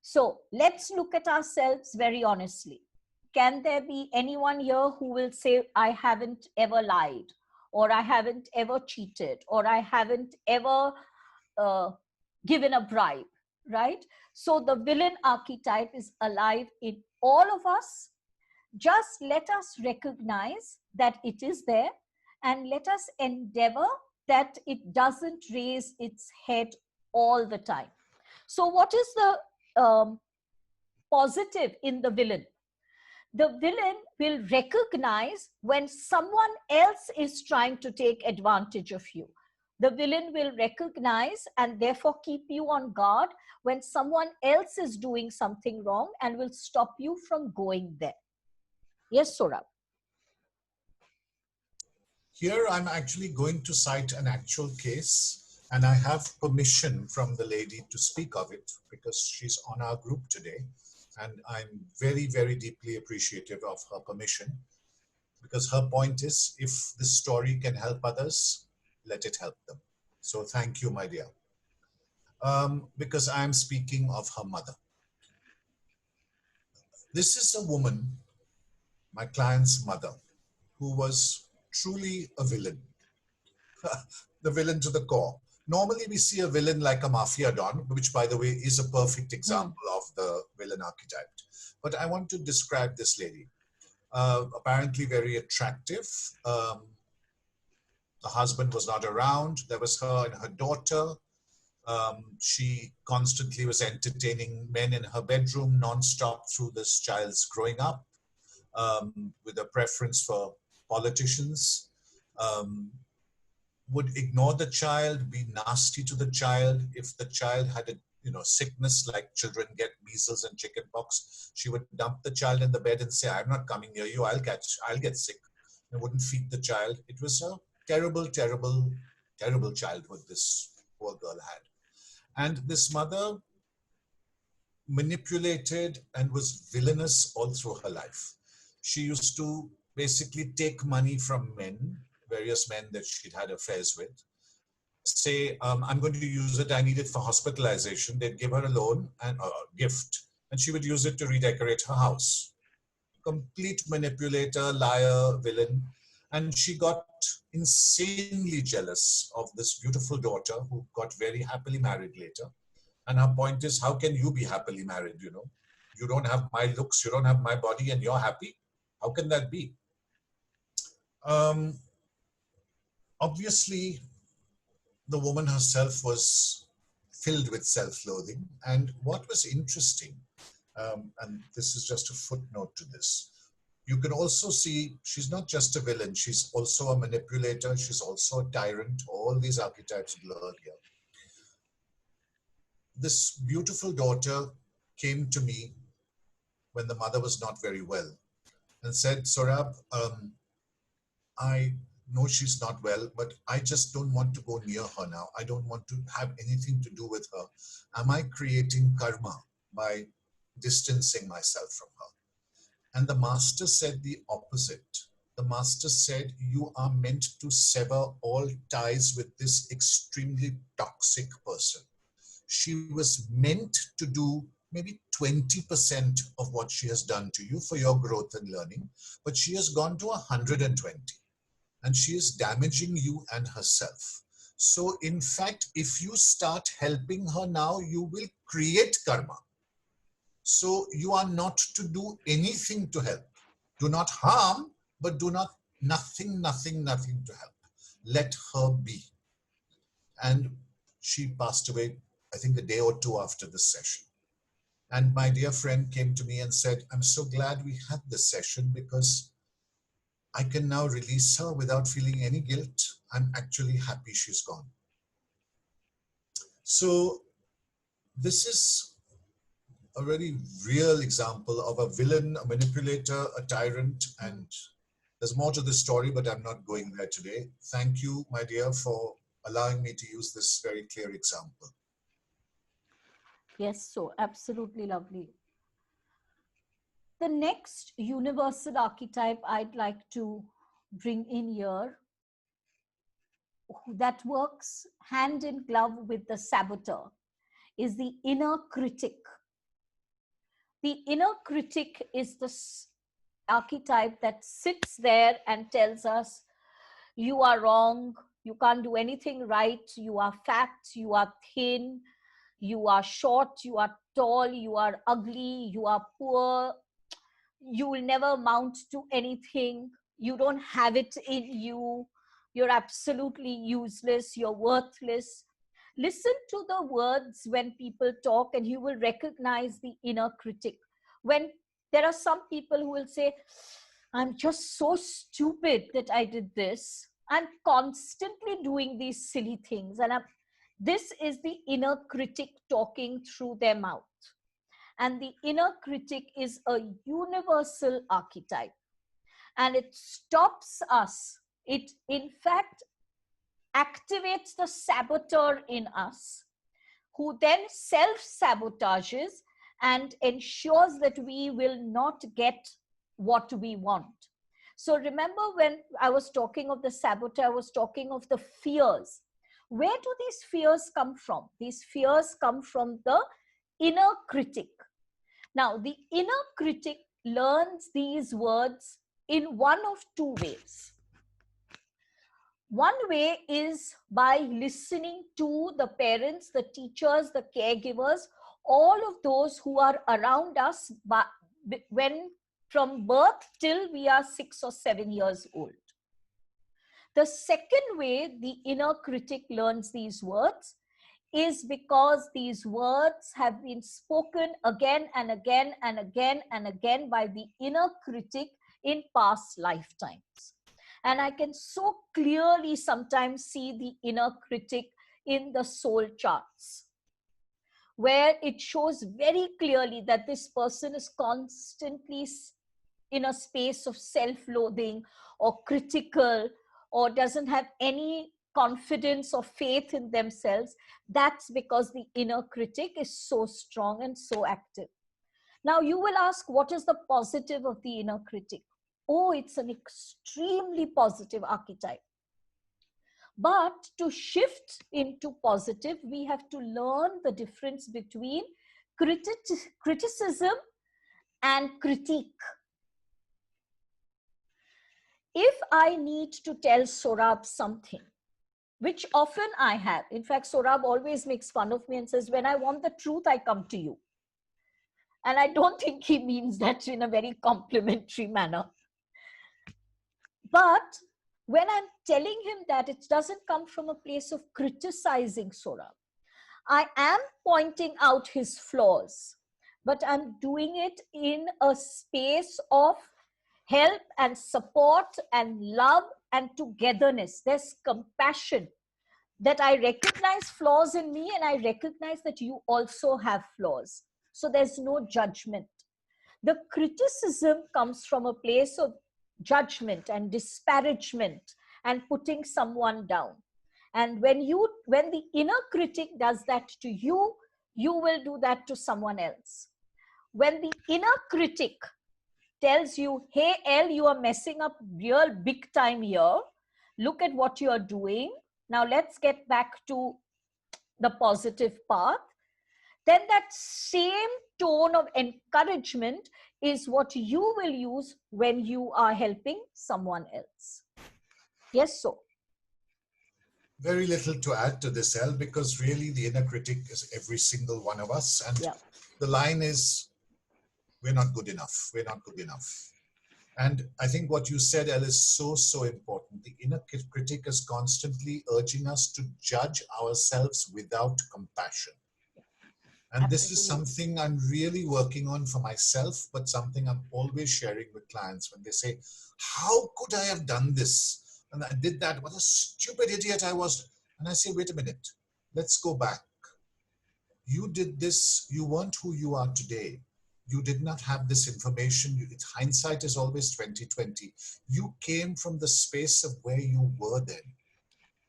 So let's look at ourselves very honestly. Can there be anyone here who will say, I haven't ever lied, or I haven't ever cheated, or I haven't ever given a bribe, right? So the villain archetype is alive in all of us. Just let us recognize that it is there, and let us endeavor that it doesn't raise its head all the time. So what is the positive in the villain? The villain will recognize when someone else is trying to take advantage of you. The villain will recognize and therefore keep you on guard when someone else is doing something wrong, and will stop you from going there. Yes, Sohrab. Here, I'm actually going to cite an actual case, and I have permission from the lady to speak of it because she's on our group today. And I'm very, very deeply appreciative of her permission, because her point is, if this story can help others, let it help them. So thank you, my dear. Because I'm speaking of her mother. This is a woman, my client's mother, who was truly a villain. The villain to the core. Normally we see a villain like a mafia don, which by the way is a perfect example of the villain archetype. But I want to describe this lady. Apparently very attractive. The husband was not around. There was her and her daughter. She constantly was entertaining men in her bedroom non-stop through this child's growing up, with a preference for politicians. Would ignore the child, be nasty to the child. If the child had a sickness like children get measles and chickenpox, she would dump the child in the bed and say, I'm not coming near you, I'll get sick. And wouldn't feed the child. It was a terrible, terrible, terrible childhood this poor girl had. And this mother manipulated and was villainous all through her life. She used to basically take money from men, various men that she'd had affairs with, say, I'm going to use it, I need it for hospitalization. They'd give her a loan and a gift, and she would use it to redecorate her house. Complete manipulator, liar, villain. And she got insanely jealous of this beautiful daughter who got very happily married later. And her point is, how can you be happily married, You don't have my looks, you don't have my body, and you're happy. How can that be? Obviously, the woman herself was filled with self-loathing. And what was interesting, and this is just a footnote to this, you can also see she's not just a villain, she's also a manipulator, she's also a tyrant. All these archetypes blur here. This beautiful daughter came to me when the mother was not very well. and said, Sohrab, I know she's not well, but I just don't want to go near her now. I don't want to have anything to do with her. Am I creating karma by distancing myself from her? And the master said the opposite. The master said, you are meant to sever all ties with this extremely toxic person. She was meant to do maybe 20% of what she has done to you for your growth and learning, but she has gone to 120, and she is damaging you and herself. So in fact, if you start helping her now, you will create karma. So you are not to do anything to help. Do not harm, but do not, nothing to help. Let her be. And she passed away, I think a day or two after this session. And my dear friend came to me and said, I'm so glad we had this session because I can now release her without feeling any guilt. I'm actually happy she's gone. So this is a very real example of a villain, a manipulator, a tyrant, and there's more to the story, but I'm not going there today. Thank you, my dear, for allowing me to use this very clear example. Yes, so absolutely lovely. The next universal archetype I'd like to bring in here, that works hand in glove with the saboteur, is the inner critic. The inner critic is the archetype that sits there and tells us, you are wrong, you can't do anything right, you are fat, you are thin, you are short, you are tall, you are ugly, you are poor, you will never amount to anything, you don't have it in you, you're absolutely useless, you're worthless. Listen to the words when people talk and you will recognize the inner critic. When there are some people who will say, I'm just so stupid that I did this. I'm constantly doing these silly things. And this is the inner critic talking through their mouth. And the inner critic is a universal archetype. And it stops us. It, in fact, activates the saboteur in us, who then self-sabotages and ensures that we will not get what we want. So remember when I was talking of the saboteur, I was talking of the fears. Where do these fears come from? These fears come from the inner critic. Now, the inner critic learns these words in one of two ways. One way is by listening to the parents, the teachers, the caregivers, all of those who are around us when from birth till we are 6 or 7 years old. The second way the inner critic learns these words is because these words have been spoken again and again and again and again by the inner critic in past lifetimes. And I can so clearly sometimes see the inner critic in the soul charts, where it shows very clearly that this person is constantly in a space of self-loathing or critical or doesn't have any confidence or faith in themselves. That's because the inner critic is so strong and so active. Now you will ask, what is the positive of the inner critic? Oh, it's an extremely positive archetype. But to shift into positive, we have to learn the difference between criticism and critique. If I need to tell Sohrab something, which often I have, in fact, Sohrab always makes fun of me and says, when I want the truth, I come to you. And I don't think he means that in a very complimentary manner. But when I'm telling him that, it doesn't come from a place of criticizing Sohrab. I am pointing out his flaws, but I'm doing it in a space of help and support and love and togetherness. There's compassion, that I recognize flaws in me and I recognize that you also have flaws. So there's no judgment. The criticism comes from a place of judgment and disparagement and putting someone down. And when the inner critic does that to you, you will do that to someone else. When the inner critic tells you, hey, Elle, you are messing up real big time here. Look at what you are doing. Now let's get back to the positive path. Then that same tone of encouragement is what you will use when you are helping someone else. Yes, so. Very little to add to this, Elle, because really the inner critic is every single one of us. And the line is, we're not good enough. We're not good enough. And I think what you said, Elle, is so, so important. The inner critic is constantly urging us to judge ourselves without compassion. And this is something I'm really working on for myself, but something I'm always sharing with clients when they say, how could I have done this? And I did that. What a stupid idiot I was. And I say, wait a minute, let's go back. You did this. You weren't who you are today. You did not have this information. Hindsight is always 20/20. You came from the space of where you were then.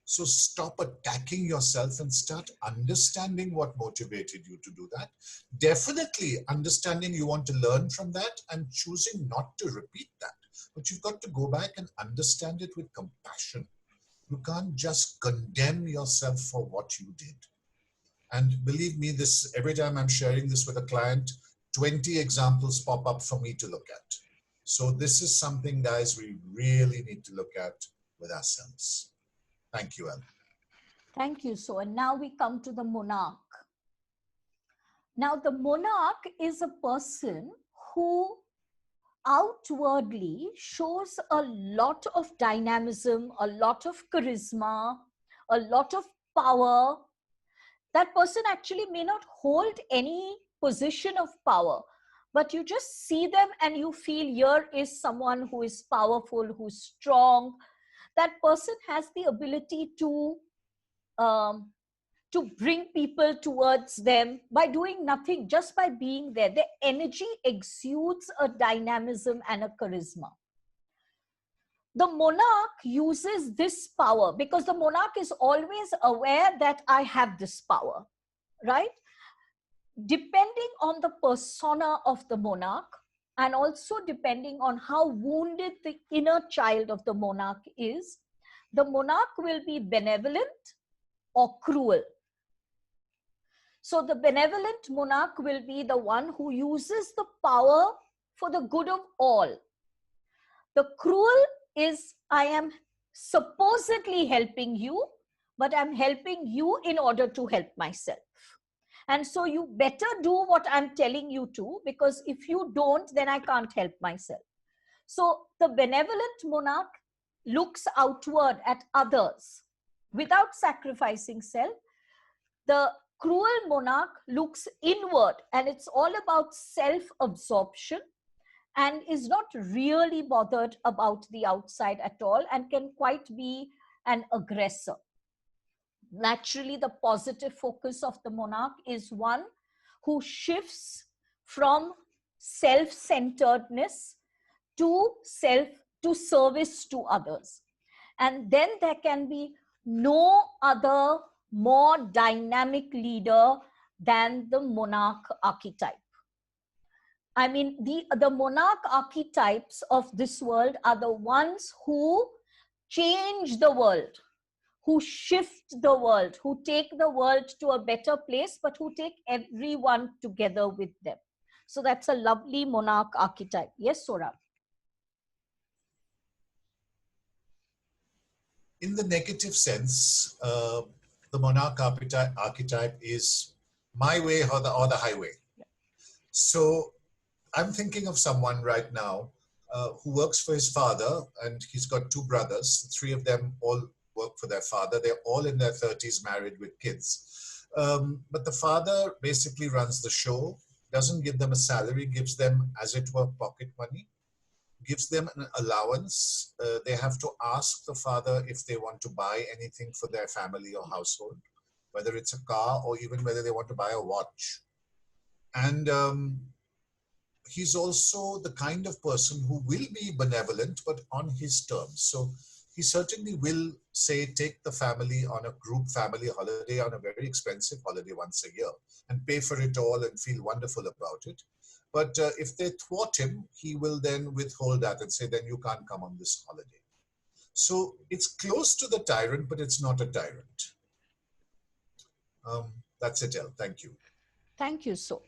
So stop attacking yourself and start understanding what motivated you to do that. Definitely understanding you want to learn from that and choosing not to repeat that. But you've got to go back and understand it with compassion. You can't just condemn yourself for what you did. And believe me, this every time I'm sharing this with a client, 20 examples pop up for me to look at. So this is something, guys, we really need to look at with ourselves. Thank you, Elle. Thank you. So, and now we come to the monarch. Now, the monarch is a person who outwardly shows a lot of dynamism, a lot of charisma, a lot of power. That person actually may not hold any position of power, but you just see them and you feel here is someone who is powerful, who's strong. That person has the ability to bring people towards them by doing nothing, just by being there. Their energy exudes a dynamism and a charisma. The monarch uses this power because the monarch is always aware that I have this power, right? Depending on the persona of the monarch, and also depending on how wounded the inner child of the monarch is, the monarch will be benevolent or cruel. So the benevolent monarch will be the one who uses the power for the good of all. The cruel is, I am supposedly helping you, but I'm helping you in order to help myself. And so you better do what I'm telling you to, because if you don't, then I can't help myself. So the benevolent monarch looks outward at others without sacrificing self. The cruel monarch looks inward, and it's all about self-absorption and is not really bothered about the outside at all and can quite be an aggressor. Naturally, the positive focus of the monarch is one who shifts from self-centeredness to service to others. And then there can be no other more dynamic leader than the monarch archetype. I mean, the monarch archetypes of this world are the ones who change the world, who shift the world, who take the world to a better place, but who take everyone together with them. So that's a lovely monarch archetype. Yes, Sohrab? In the negative sense, the monarch archetype is my way or the highway. So I'm thinking of someone right now who works for his father, and he's got two brothers. The three of them all work for their father. They're all in their 30s, married with kids. But the father basically runs the show, doesn't give them a salary, gives them, as it were, pocket money, gives them an allowance. They have to ask the father if they want to buy anything for their family or household, whether it's a car or even whether they want to buy a watch. And he's also the kind of person who will be benevolent, but on his terms. So he certainly will say, take the family on a group family holiday, on a very expensive holiday once a year, and pay for it all and feel wonderful about it. But if they thwart him, he will then withhold that and say, then you can't come on this holiday. So it's close to the tyrant, but it's not a tyrant. That's it, El. Thank you. Thank you, so.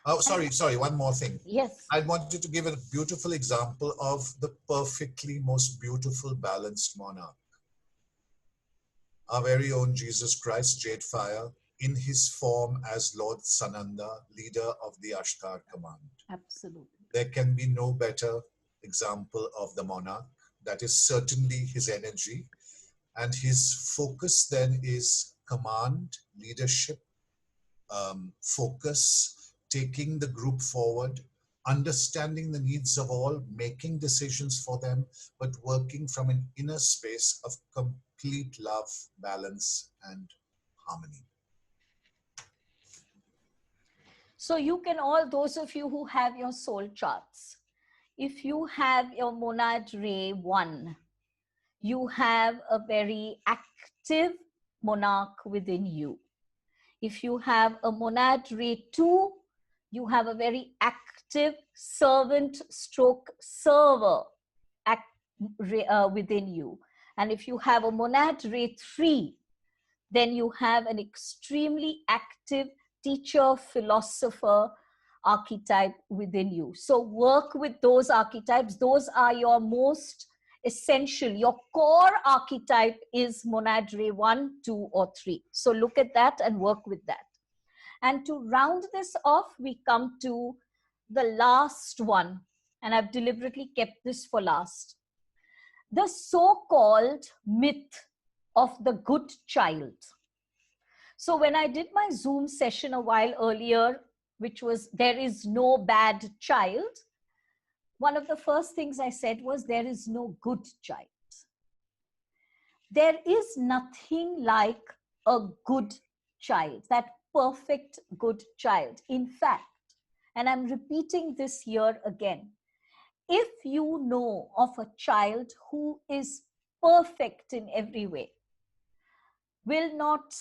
Oh, sorry, one more thing. Yes. I wanted to give a beautiful example of the perfectly most beautiful balanced monarch. Our very own Jesus Christ, JadeFire, in his form as Lord Sananda, leader of the Ashtar command. Absolutely. There can be no better example of the monarch. That is certainly his energy. And his focus then is command, leadership, focus, taking the group forward, understanding the needs of all, making decisions for them, but working from an inner space of complete love, balance, and harmony. So you can all, those of you who have your soul charts, if you have your monad ray 1, you have a very active monarch within you. If you have a monad ray 2, you have a very active servant stroke server within you. And if you have a monad ray 3, then you have an extremely active teacher, philosopher archetype within you. So work with those archetypes. Those are your most essential. Your core archetype is monad ray 1, 2, or 3. So look at that and work with that. And to round this off, we come to the last one. And I've deliberately kept this for last. The so-called myth of the good child. So when I did my Zoom session a while earlier, which was there is no bad child, one of the first things I said was there is no good child. There is nothing like a good child, that perfect good child. In fact, and I'm repeating this here again, if you know of a child who is perfect in every way, will not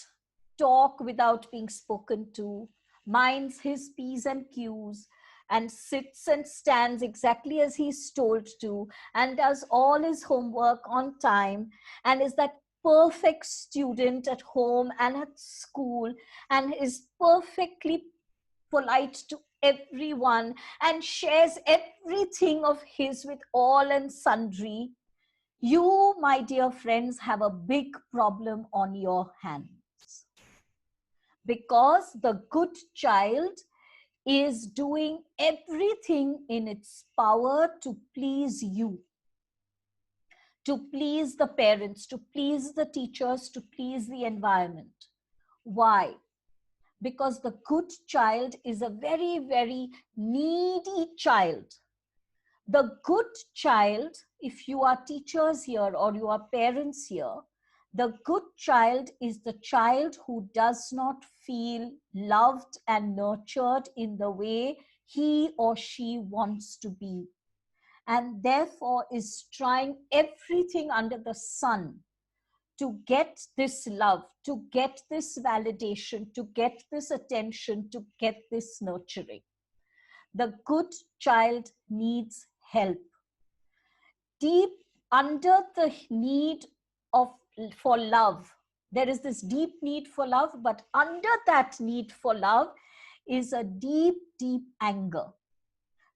talk without being spoken to, minds his P's and Q's, and sits and stands exactly as he's told to, and does all his homework on time, and is that perfect student at home and at school, and is perfectly polite to everyone, and shares everything of his with all and sundry, you, my dear friends, have a big problem on your hands. Because the good child is doing everything in its power to please you, to please the parents, to please the teachers, to please the environment. Why? Because the good child is a very, very needy child. The good child, if you are teachers here or you are parents here, the good child is the child who does not feel loved and nurtured in the way he or she wants to be, and therefore is trying everything under the sun to get this love, to get this validation, to get this attention, to get this nurturing. The good child needs help. Deep under the need for love, there is this deep need for love, but under that need for love is a deep, deep anger,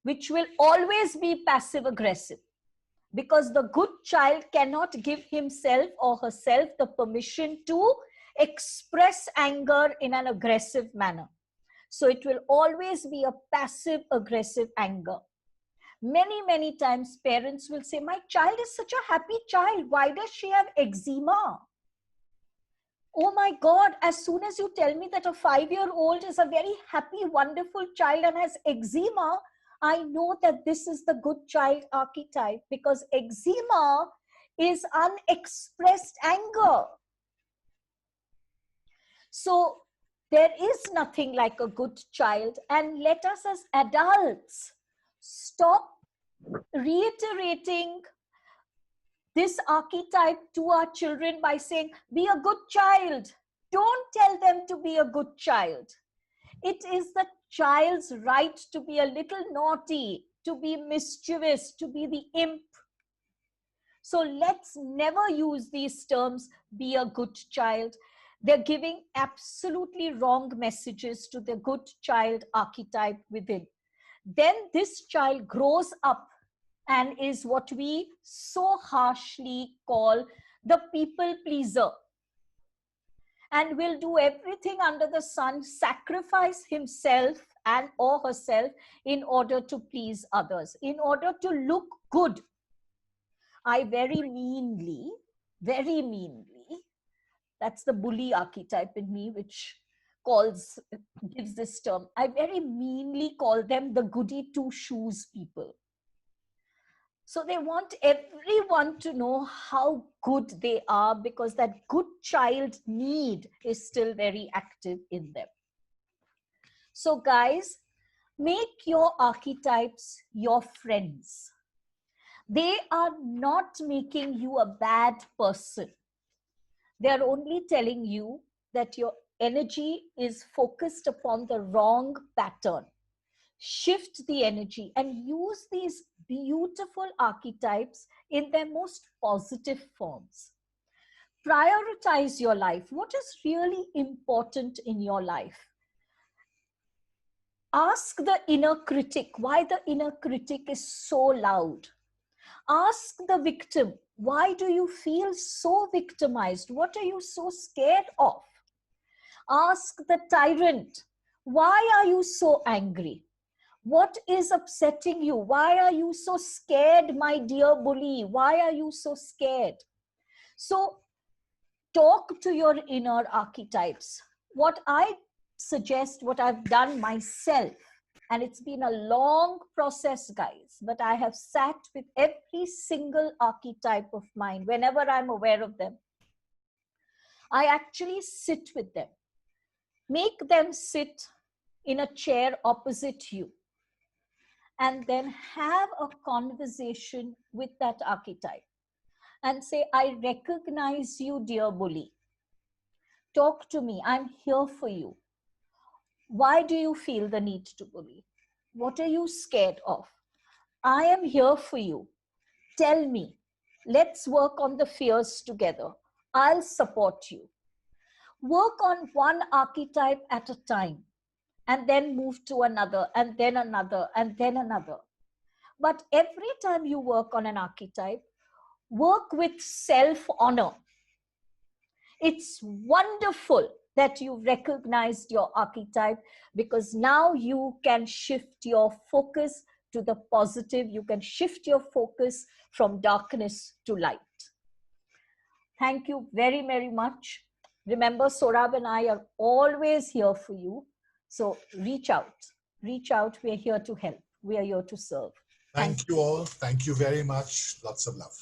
which will always be passive aggressive, because the good child cannot give himself or herself the permission to express anger in an aggressive manner. So it will always be a passive aggressive anger. Many, many times parents will say, my child is such a happy child. Why does she have eczema? Oh my God, as soon as you tell me that a 5-year-old is a very happy, wonderful child and has eczema, I know that this is the good child archetype, because eczema is unexpressed anger. So There is nothing like a good child, and let us as adults stop reiterating this archetype to our children by saying, be a good child. Don't tell them to be a good child. It is the child's right to be a little naughty, to be mischievous, to be the imp. So let's never use these terms, be a good child. They're giving absolutely wrong messages to the good child archetype within. Then this child grows up and is what we so harshly call the people pleaser, and will do everything under the sun, sacrifice himself and or herself in order to please others, in order to look good. I very meanly, that's the bully archetype in me, which gives this term. I very meanly call them the goody two shoes people. So they want everyone to know how good they are, because that good child need is still very active in them. So guys, make your archetypes your friends. They are not making you a bad person. They are only telling you that your energy is focused upon the wrong pattern. Shift the energy and use these beautiful archetypes in their most positive forms. Prioritize your life. What is really important in your life? Ask the inner critic why the inner critic is so loud. Ask the victim, why do you feel so victimized? What are you so scared of? Ask the tyrant, why are you so angry? What is upsetting you? Why are you so scared, my dear bully? Why are you so scared? So talk to your inner archetypes. What I suggest, what I've done myself, and it's been a long process, guys, but I have sat with every single archetype of mine whenever I'm aware of them. I actually sit with them. Make them sit in a chair opposite you, and then have a conversation with that archetype and say, I recognize you, dear bully. Talk to me. I'm here for you. Why do you feel the need to bully? What are you scared of? I am here for you. Tell me. Let's work on the fears together. I'll support you. Work on one archetype at a time, and then move to another, and then another, and then another. But every time you work on an archetype, work with self-honor. It's wonderful that you recognized your archetype, because now you can shift your focus to the positive. You can shift your focus from darkness to light. Thank you very, very much. Remember, Sohrab and I are always here for you. So reach out. Reach out. We are here to help. We are here to serve. Thank you all. Thank you very much. Lots of love.